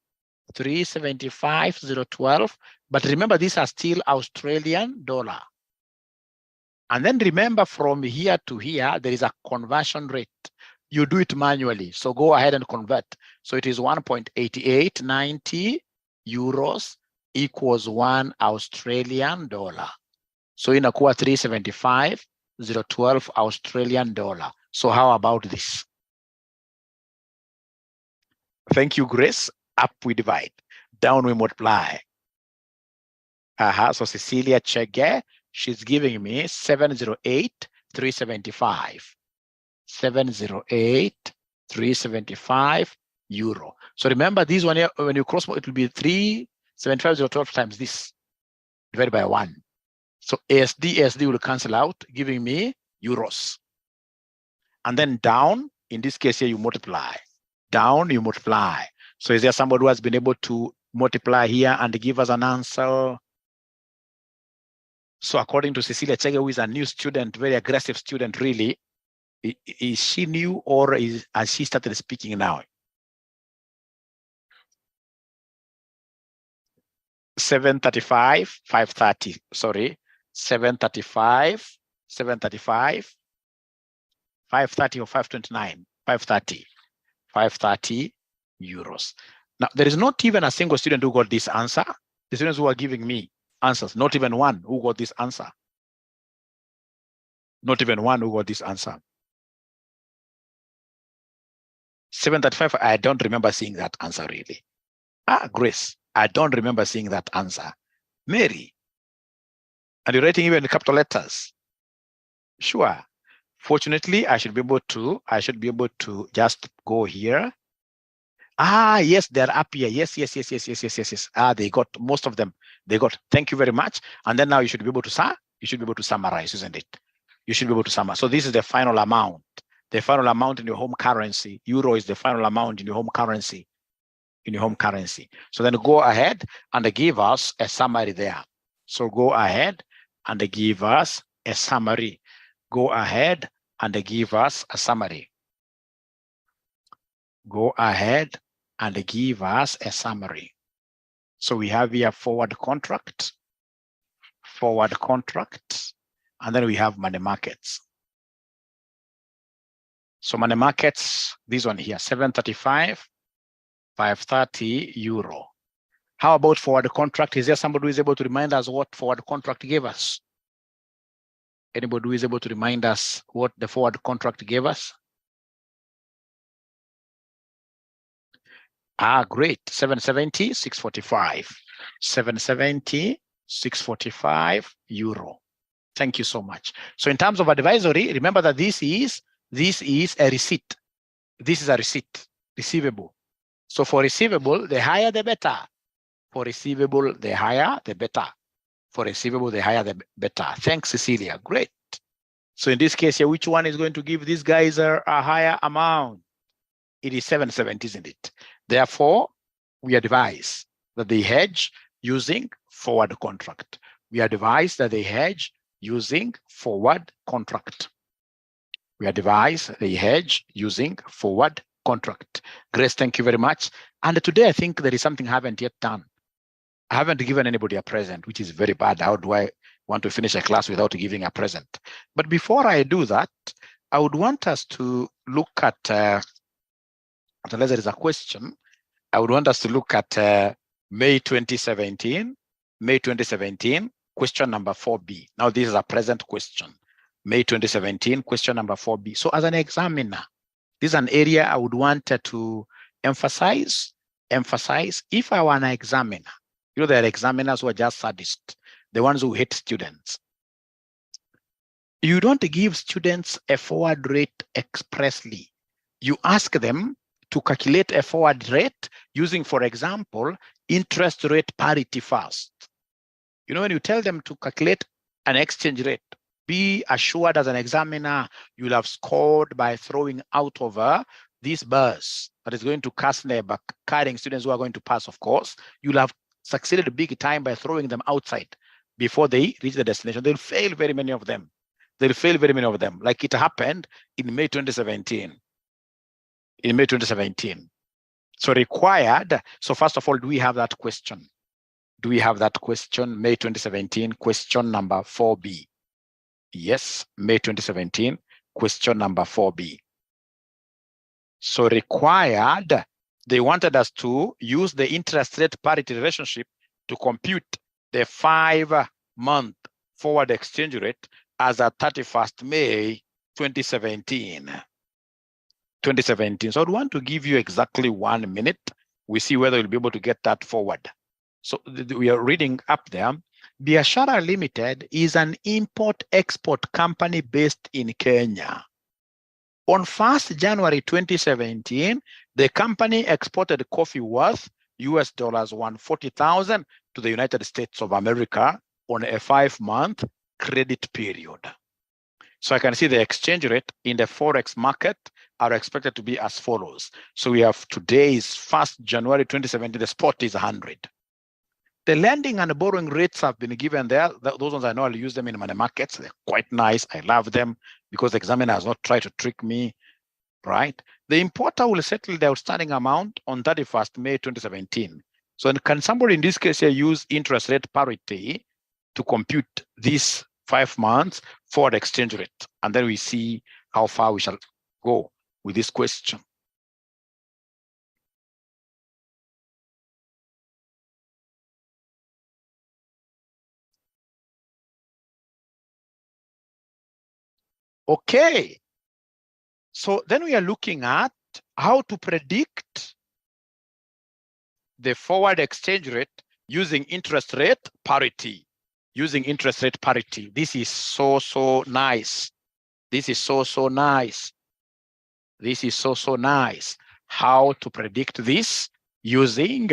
Speaker 2: 375,012. But remember, these are still Australian dollar. And then remember, from here to here, there is a conversion rate. You do it manually. So go ahead and convert. So it is 1.8890 euros equals 1 Australian dollar. So in a quarter 375,012 Australian dollar. So how about this? Thank you, Grace. Up we divide, down we multiply. So Cecilia Chege, she's giving me 708,375. 708,375 euro. So remember this one here, when you cross, it will be 375,012 times this divided by 1. So ASD will cancel out, giving me euros. And then down, in this case here, you multiply. Down, you multiply. So is there somebody who has been able to multiply here and give us an answer? So according to Cecilia Chege, who is a new student, very aggressive student, really, is she new or has she started speaking now? 735, 530, sorry, 735, 735, 530 or 529, 530, 530 euros. Now, there is not even a single student who got this answer. The students who are giving me answers, not even one who got this answer. Not even one who got this answer. 735, I don't remember seeing that answer really. Grace, I don't remember seeing that answer. Mary, and you're writing even in capital letters. Sure. Fortunately, I should be able to just go here. Yes, they're up here. Yes. They got most of them. They got, thank you very much. And then now you should be able to summarize, isn't it? You should be able to summarize. So this is the final amount. The final amount in your home currency. Euro is the final amount in your home currency. So then go ahead and give us a summary there. So go ahead and give us a summary. Go ahead and give us a summary. Go ahead and give us a summary. So we have here forward contract, and then we have money markets. So money markets, this one here, 735, 530 euro. How about forward contract? Is there somebody who is able to remind us what forward contract gave us? Anybody who is able to remind us what the forward contract gave us? Great. 770, 645. 770, 645 euro. Thank you so much. So in terms of advisory, remember that this is a receipt. This is a receipt, receivable. So for receivable, the higher the better. For receivable, the higher the better. For receivable, the higher the better. Thanks, Cecilia. Great. So in this case here, which one is going to give these guys a higher amount? It is 770, isn't it? Therefore, we advise that they hedge using forward contract. We advise that they hedge using forward contract. We advise they hedge using forward contract. Grace, thank you very much. And today, I think there is something I haven't yet done. I haven't given anybody a present, which is very bad. How do I want to finish a class without giving a present? But before I do that, I would want us to look at, unless there is a question, I would want us to look at May 2017, question number 4B. Now, this is a present question. May 2017, question number 4B. So as an examiner, this is an area I would want to emphasize. If I were an examiner, there are examiners who are just sadists, the ones who hate students. You don't give students a forward rate expressly. You ask them to calculate a forward rate using, for example, interest rate parity first. When you tell them to calculate an exchange rate, be assured as an examiner, you'll have scored by throwing out over this bus that is going to cast labor, carrying students who are going to pass, of course. You'll have succeeded big time by throwing them outside before they reach the destination. They'll fail very many of them. Like it happened in May 2017. So required. So first of all, do we have that question? May 2017, question number 4B. Yes, May 2017, question number 4B. So required, they wanted us to use the interest rate parity relationship to compute the 5-month forward exchange rate as at 31st May 2017. So I'd want to give you exactly 1 minute. We see whether you'll be able to get that forward. So we are reading up there. Biashara Limited is an import-export company based in Kenya. On 1st January 2017, the company exported coffee worth US dollars 140,000 to the United States of America on a 5-month credit period. So I can see the exchange rate in the Forex market are expected to be as follows. So we have today's 1st January 2017, the spot is 100. The lending and borrowing rates have been given there. Those ones I know I'll use them in money markets. They're quite nice. I love them because the examiner has not tried to trick me, right? The importer will settle the outstanding amount on 31st May 2017. So can somebody in this case here use interest rate parity to compute this 5 months forward exchange rate? And then we see how far we shall go with this question. Okay. So then we are looking at how to predict the forward exchange rate using interest rate parity. Using interest rate parity. This is so nice. This is so nice. This is so nice. How to predict this using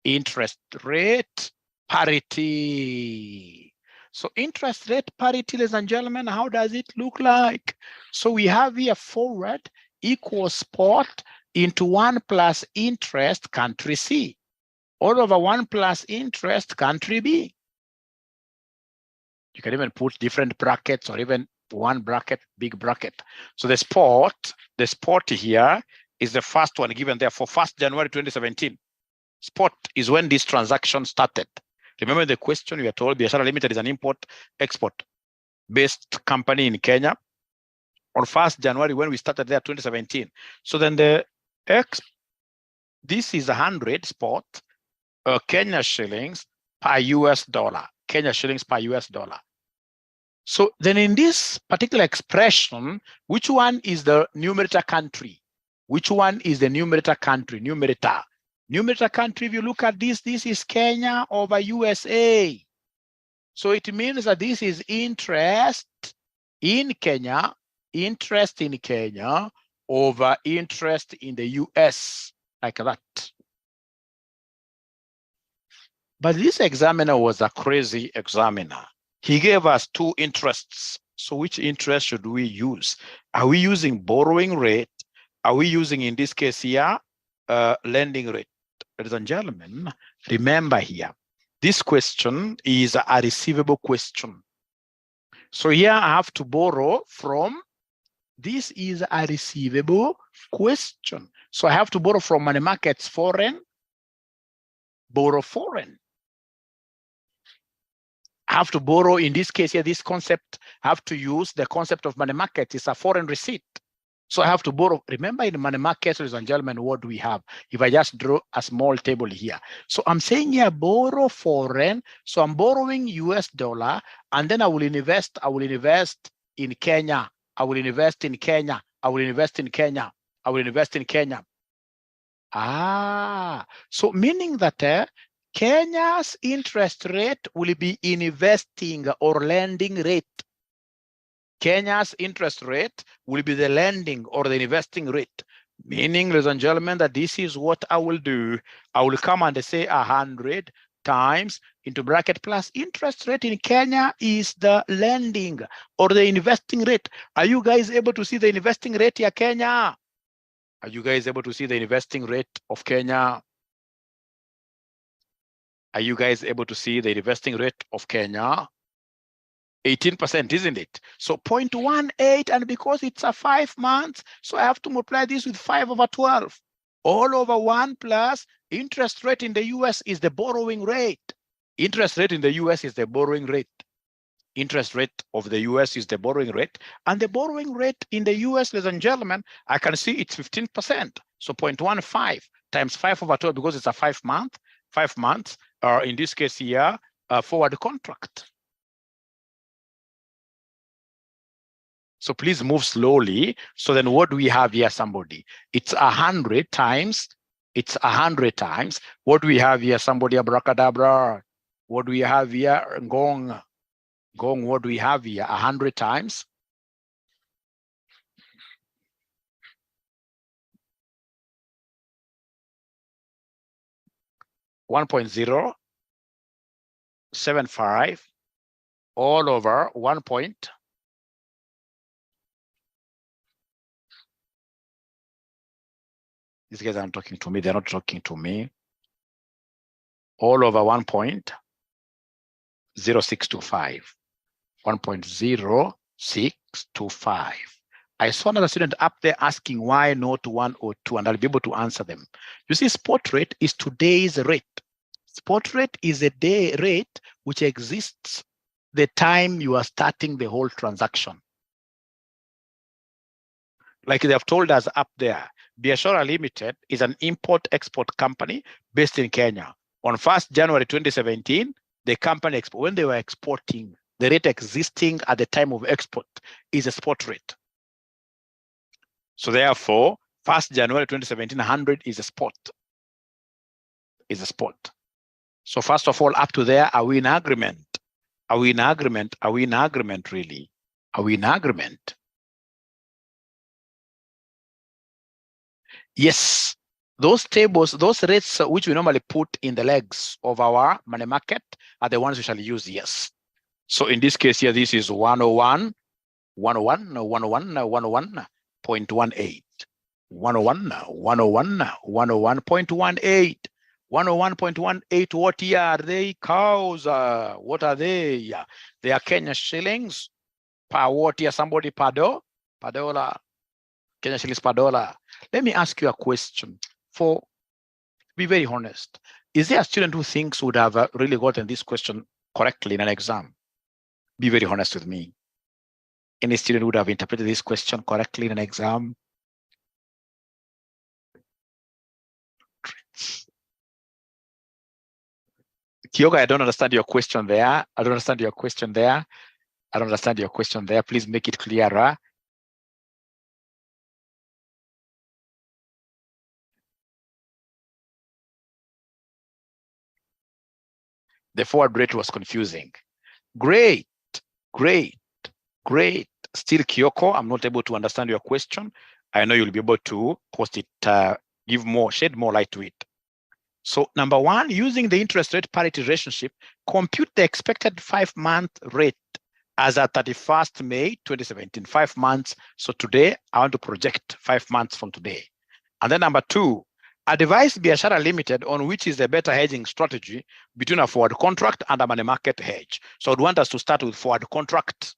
Speaker 2: interest rate parity. So interest rate parity, ladies and gentlemen, how does it look like? So we have here forward equals spot into 1 plus interest country C, all over 1 plus interest country B. You can even put different brackets or even one bracket, big bracket. So the spot here is the first one given there for 1st January 2017. Spot is when this transaction started. Remember the question we are told Biashara Limited is an import-export based company in Kenya on 1st January when we started there 2017. So then this is 100 spot Kenya shillings per US dollar. Kenya shillings per US dollar. So then in this particular expression, which one is the numerator country? Which one is the numerator country? Numerator. Numerator country, if you look at this is Kenya over USA. So it means that this is interest in Kenya over interest in the US, like that. But this examiner was a crazy examiner. He gave us 2 interests. So which interest should we use? Are we using borrowing rate? Are we using, in this case here, lending rate? Ladies and gentlemen, remember here, this question is a receivable question. So here I have to borrow from, this is a receivable question. So I have to borrow from money markets foreign, borrow foreign. I have to borrow, in this case here, this concept, I have to use the concept of money market. It's a foreign receipt. So I have to borrow. Remember in money markets, ladies and gentlemen, what do we have? If I just draw a small table here. So I'm saying here, borrow foreign. So I'm borrowing US dollar, and then I will invest in Kenya. I will invest in Kenya. I will invest in Kenya. I will invest in Kenya. So meaning that Kenya's interest rate will be investing or lending rate. Kenya's interest rate will be the lending or the investing rate. Meaning, ladies and gentlemen, that this is what I will do. I will come and say 100 times into bracket plus interest rate in Kenya is the lending or the investing rate. Are you guys able to see the investing rate here, Kenya? Are you guys able to see the investing rate of Kenya? Are you guys able to see the investing rate of Kenya? 18%, isn't it? So 0.18, and because it's a 5 months, so I have to multiply this with 5 over 12. All over 1 plus interest rate in the US is the borrowing rate. Interest rate in the US is the borrowing rate. Interest rate of the US is the borrowing rate. And the borrowing rate in the US, ladies and gentlemen, I can see it's 15%. So 0.15 times 5 over 12, because it's a 5 months, or in this case here, a forward contract. So please move slowly. So then what do we have here, somebody? It's 100 times. It's 100 times. What do we have here, somebody? Abracadabra. What do we have here? Gong, what do we have here? 100 times. $1.075 all over 1 point. These guys aren't talking to me. They're not talking to me. All over 1.0625. 1.0625. I saw another student up there asking why not 102, and I'll be able to answer them. You see, spot rate is today's rate. Spot rate is a day rate which exists the time you are starting the whole transaction. Like they have told us up there, Biashara Limited is an import-export company based in Kenya. On 1st January 2017, the company, when they were exporting, the rate existing at the time of export is a spot rate. So therefore, 1st January 2017, 100 is a spot. Is a spot. So first of all, up to there, are we in agreement? Are we in agreement? Are we in agreement, really? Are we in agreement? Yes. Those tables, those rates which we normally put in the legs of our money market are the ones we shall use, yes. So in this case here, this is 101, 101, 101, 101.18. 101, 101, 101.18. 101.18, what year are they? Cows, what are they? They are Kenya shillings per what year? Somebody per dollar. Kenya shillings per dollar. Let me ask you a question. Be very honest. Is there a student who thinks would have really gotten this question correctly in an exam? Be very honest with me. Any student would have interpreted this question correctly in an exam? Kyoga, I don't understand your question there. I don't understand your question there. I don't understand your question there. Please make it clearer. The forward rate was confusing. Great, great, great. Still, Kyoko, I'm not able to understand your question. I know you'll be able to post it, shed more light to it. So number one, using the interest rate parity relationship, compute the expected 5-month rate as at 31st May 2017, 5 months. So today, I want to project 5 months from today. And then number two, advise Biashara Limited on which is the better hedging strategy between a forward contract and a money market hedge. So I'd want us to start with forward contract.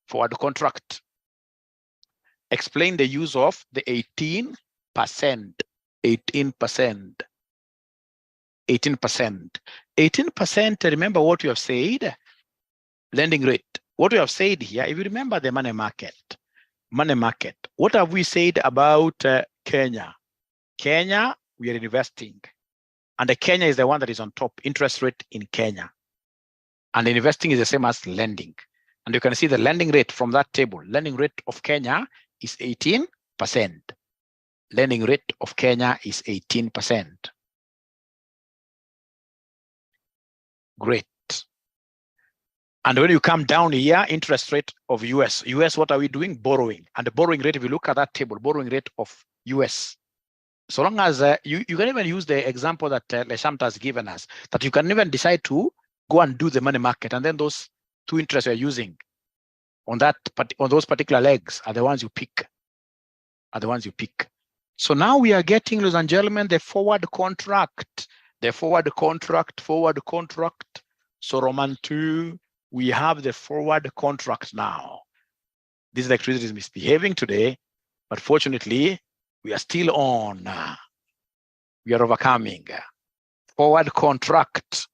Speaker 2: Forward contract. Explain the use of the 18%. 18%. 18%, remember what you have said? Lending rate. What we have said here, if you remember the money market, what have we said about Kenya? Kenya, we are investing. And the Kenya is the one that is on top, interest rate in Kenya. And investing is the same as lending. And you can see the lending rate from that table. Lending rate of Kenya is 18%. Lending rate of Kenya is 18%. Great. And when you come down here, interest rate of US, what are we doing? Borrowing. And the borrowing rate, if you look at that table, borrowing rate of US. So long as you can even use the example that Leshamta has given us, that you can even decide to go and do the money market, and then those two interests you're using on those particular legs are the ones you pick. So now we are getting, ladies and gentlemen, the forward contract. Forward contract. So Roman 2, we have the forward contract now. This electricity is misbehaving today, but fortunately, we are still on. We are overcoming. Forward contract.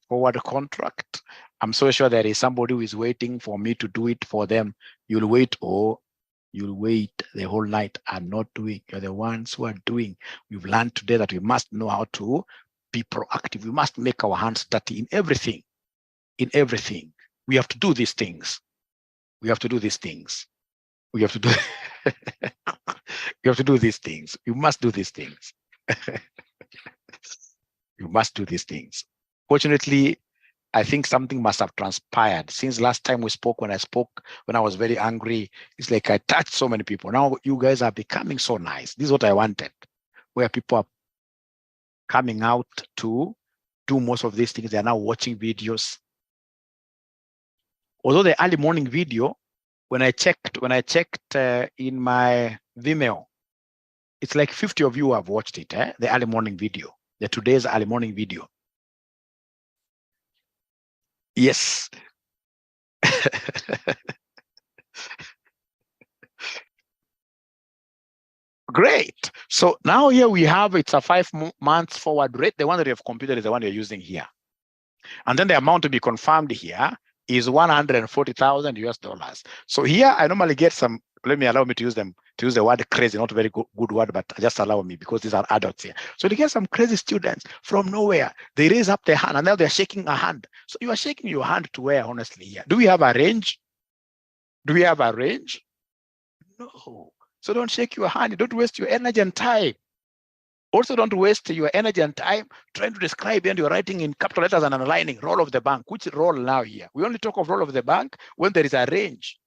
Speaker 2: Forward contract. I'm so sure there is somebody who is waiting for me to do it for them. You'll wait the whole night and not doing. You're the ones who are doing. We've learned today that we must know how to be proactive. We must make our hands dirty in everything. We have to do these things. We have to do these things. We have to do these things. You must do these things. You must do these things. Fortunately, I think something must have transpired since last time we spoke. When I was very angry, it's like I touched so many people. Now you guys are becoming so nice. This is what I wanted, where people are coming out to do most of these things. They are now watching videos. Although the early morning video, when I checked in my Vimeo, it's like 50 of you have watched it, the early morning video, today's early morning video. Yes. Great. So now here we have, it's a 5 months forward rate. The one that you have computed is the one you're using here. And then the amount to be confirmed here is $140,000 US. So here I normally get some, allow me to use the word crazy, not a very good word, but just allow me because these are adults here. So you get some crazy students from nowhere. They raise up their hand and now they're shaking a hand. So you are shaking your hand to where, honestly, here? Do we have a range? Do we have a range? No. So don't shake your hand. Don't waste your energy and time. Also, don't waste your energy and time trying to describe, and you're writing in capital letters and underlining role of the bank. Which role now here? We only talk of role of the bank when there is a range.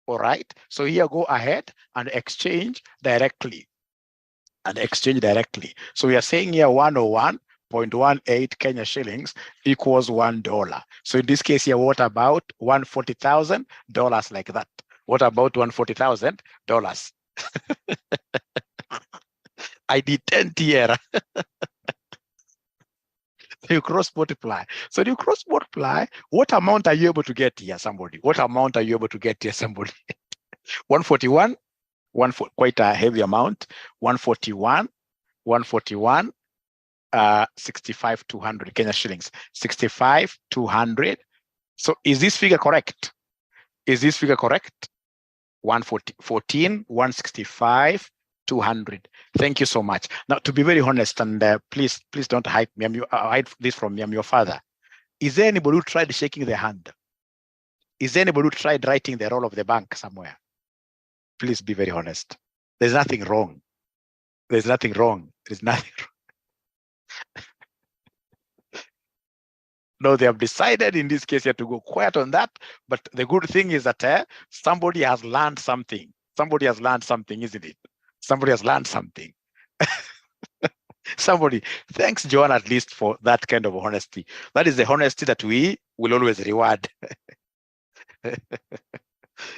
Speaker 2: All right. So here, go ahead and exchange directly. So we are saying here 101.18 Kenya shillings equals $1. So in this case here, what about $140,000 like that? What about $140,000? I did 10 here. You cross multiply. So you cross multiply. What amount are you able to get here, somebody? What amount are you able to get here, somebody? 141, quite a heavy amount. 141, 65,200 Kenya shillings. 65,200. So is this figure correct? 114, 165. 200. Thank you so much. Now, to be very honest, and please don't hide me. Hide this from me. I'm your father. Is there anybody who tried shaking their hand? Is there anybody who tried writing the role of the bank somewhere? Please be very honest. There's nothing wrong. There's nothing wrong. There's nothing wrong. No, they have decided in this case here to go quiet on that. But the good thing is that somebody has learned something. Somebody has learned something, isn't it? Somebody has learned something. Somebody, thanks, John, at least for that kind of honesty. That is the honesty that we will always reward.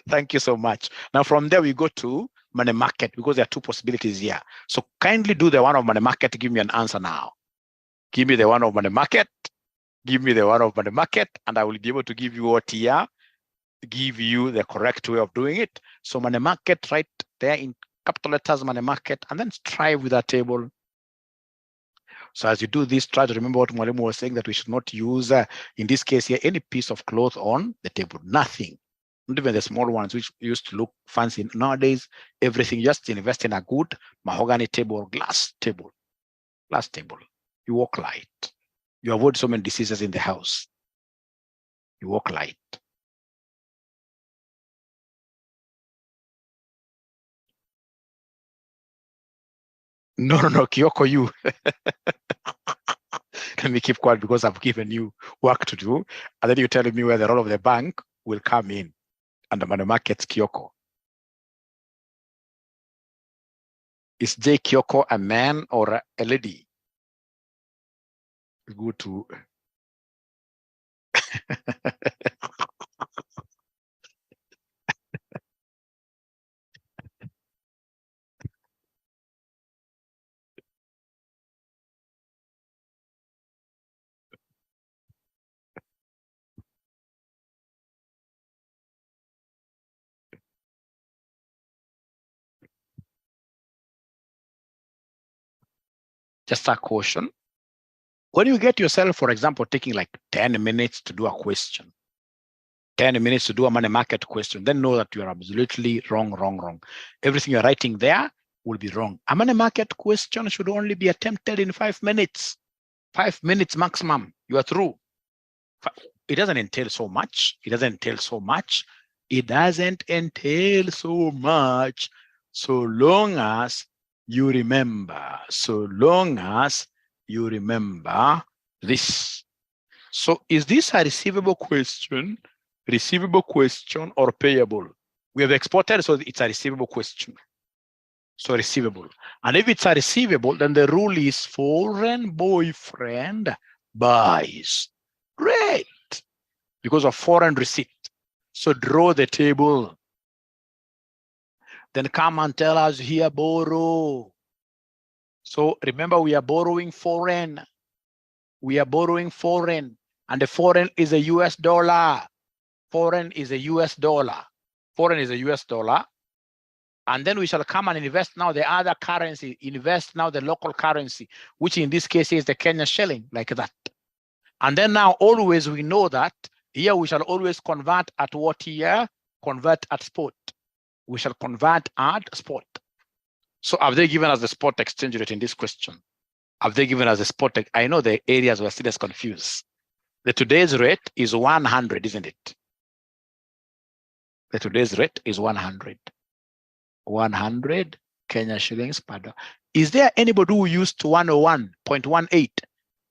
Speaker 2: Thank you so much. Now, from there, we go to money market because there are two possibilities here. So kindly do the one of money market. Give me an answer now. Give me the one of money market. Give me the one of money market, and I will be able to give you what here, give you the correct way of doing it. So money market right there in capital letters, money market, and then strive with that table. So as you do this, try to remember what Mwalimu was saying, that we should not use, in this case here, any piece of cloth on the table, nothing. Not even the small ones, which used to look fancy. Nowadays, everything, just invest in a good mahogany table, glass table. You walk light. You avoid so many diseases in the house. You walk light. No, Kyoko, you. Let me keep quiet because I've given you work to do. And then you're telling me where the role of the bank will come in under money markets, Kyoko. Is J. Kyoko a man or a lady? Good to. Just a caution. When you get yourself, for example, taking like 10 minutes to do a question, 10 minutes to do a money market question, then know that you are absolutely wrong. Everything you're writing there will be wrong. A money market question should only be attempted in 5 minutes. 5 minutes maximum. You are through. It doesn't entail so much. So long as you remember. This. So is this a receivable question or payable? We have exported, so it's a receivable question. So receivable. And if it's a receivable, then the rule is foreign boyfriend buys. Great. Because of foreign receipt. So draw the table. Then come and tell us here, borrow. So remember, we are borrowing foreign. And the foreign is a US dollar. And then we shall come and invest now the other currency, invest now the local currency, which in this case is the Kenya shilling, like that. And then now always we know that here we shall always convert at what here? Convert at spot. We shall convert at spot. So have they given us the spot exchange rate in this question? Have they given us the spot? I know the areas were still as confused. The today's rate is 100, isn't it? The today's rate is 100. 100 Kenya shillings per dollar. Is there anybody who used 101.18?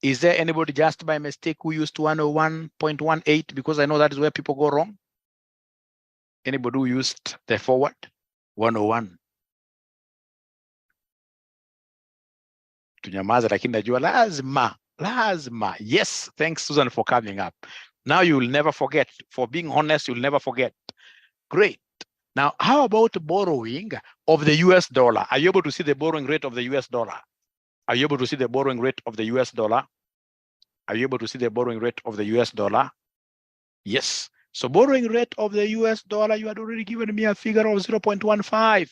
Speaker 2: Is there anybody just by mistake who used 101.18? Because I know that is where people go wrong. Anybody who used the forward 101? Tunyamaza, lakini najua lazima. Yes, thanks Susan for coming up. Now you will never forget. For being honest, you'll never forget. Great. Now, how about borrowing of the US dollar? Are you able to see the borrowing rate of the US dollar? Are you able to see the borrowing rate of the US dollar? Are you able to see the borrowing rate of the US dollar? Yes. So borrowing rate of the US dollar, you had already given me a figure of 0.15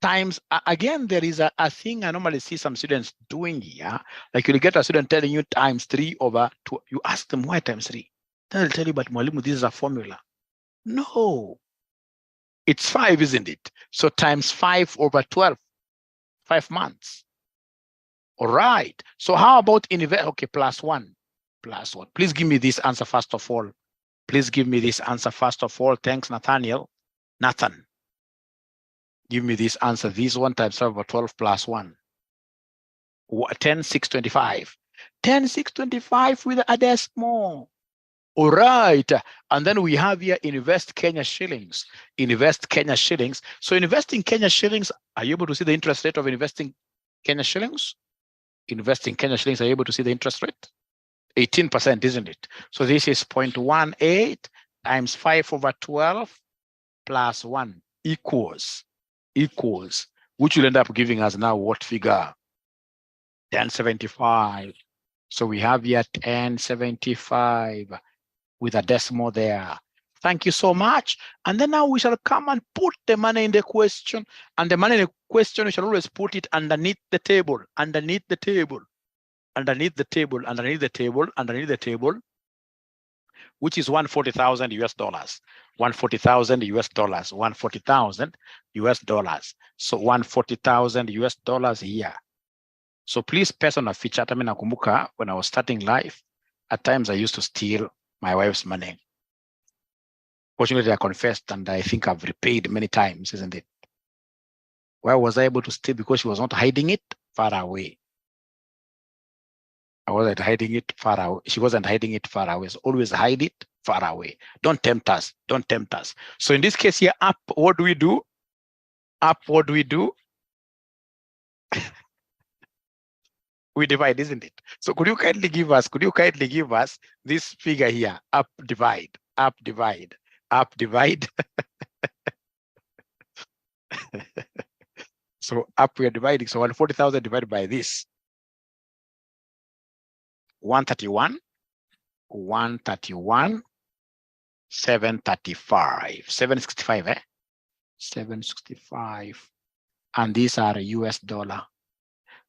Speaker 2: times. Again, there is a thing I normally see some students doing here. Like you'll get a student telling you times 3 over 2. You ask them why times 3. Then they'll tell you, but Mwalimu, this is a formula. No, it's 5, isn't it? So times 5 over 12, 5 months. All right. So how about okay, plus 1. Please give me this answer first of all. Please give me this answer first of all. Thanks, Nathaniel. Nathan, give me this answer. This 1 times 5 over 12 plus 1. 10,625. 10,625 with a decimal. All right. And then we have here invest Kenya shillings. Invest Kenya shillings. So investing Kenya shillings, are you able to see the interest rate of investing Kenya shillings? Investing Kenya shillings, are you able to see the interest rate? 18%, isn't it? So this is 0.18 times 5 over 12 plus 1 equals, which will end up giving us now what figure? 1075. So we have here 1075 with a decimal there. Thank you so much. And then now we shall come and put the money in the question. And the money in the question, we shall always put it underneath the table, underneath the table, which is 140,000 US dollars. 140,000 US dollars. 140,000 US dollars. So 140,000 US dollars here. So please, personal feature. I mean, nakumbuka when I was starting life, at times I used to steal my wife's money. Fortunately, I confessed, and I think I've repaid many times, isn't it? Why was I able to steal? Because she was not hiding it far away. I wasn't hiding it far away. She wasn't hiding it far away. So always hide it far away. Don't tempt us. Don't tempt us. So in this case here, up, what do we do? Up, what do we do? We divide, isn't it? So could you kindly give us this figure here? Up, divide, up, divide, up, divide. So up we are dividing. So 140,000 divided by this. 131, 735, 765, 765. And these are US dollar.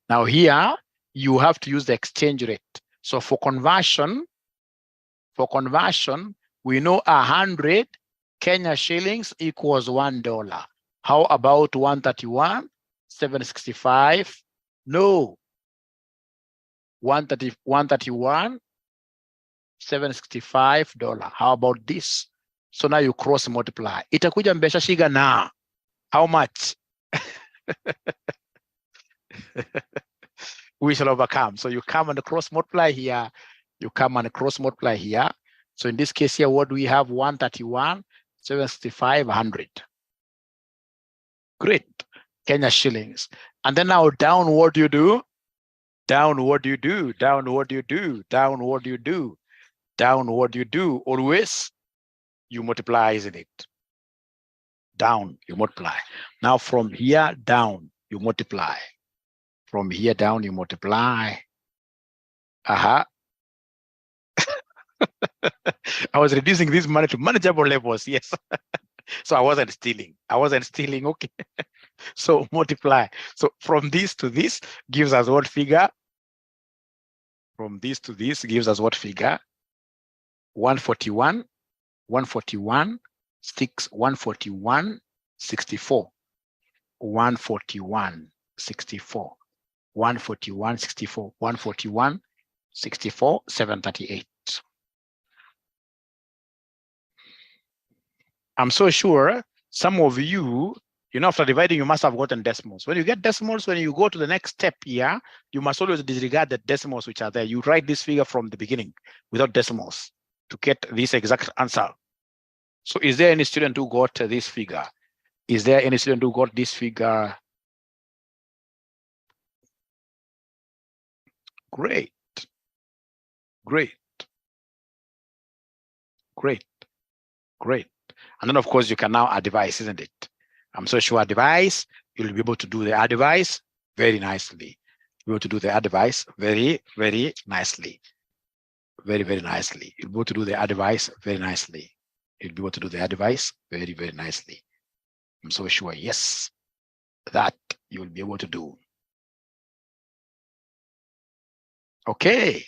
Speaker 2: Now here, you have to use the exchange rate. So for conversion, we know 100 Kenya shillings equals $1. How about 131, 765? No. 131, $765. How about this? So now you cross multiply. Itakuja mbesha shiga na. How much? We shall overcome. So you come and cross multiply here. You come and cross multiply here. So in this case here, what do we have? 131, 765, 100. Great. Kenya shillings. And then now down, what do you do? Down, what do you do? Down, what do you do? Down, what do you do? Down, what do you do? Always you multiply, isn't it? Down, you multiply. Now from here down, you multiply. From here down, you multiply. I was reducing this money to manageable levels, yes. So I wasn't stealing. Okay. So multiply. So from this to this gives us what figure? From this to this gives us what figure? 141, 141, 141, 64. 141, 64. 141, 64. 141, 64, 738. I'm so sure some of you, after dividing, you must have gotten decimals. When you get decimals, when you go to the next step here, you must always disregard the decimals which are there. You write this figure from the beginning without decimals to get this exact answer. So is there any student who got this figure? Is there any student who got this figure? Great. Great. Great. Great. And then, of course, you can now advise, isn't it? I'm so sure advise, you'll be able to do the advice very nicely. You'll be able to do the advice very, very nicely. Very, very nicely. You'll be able to do the advice very nicely. You'll be able to do the advice very, very nicely. I'm so sure, yes, that you will be able to do. Okay.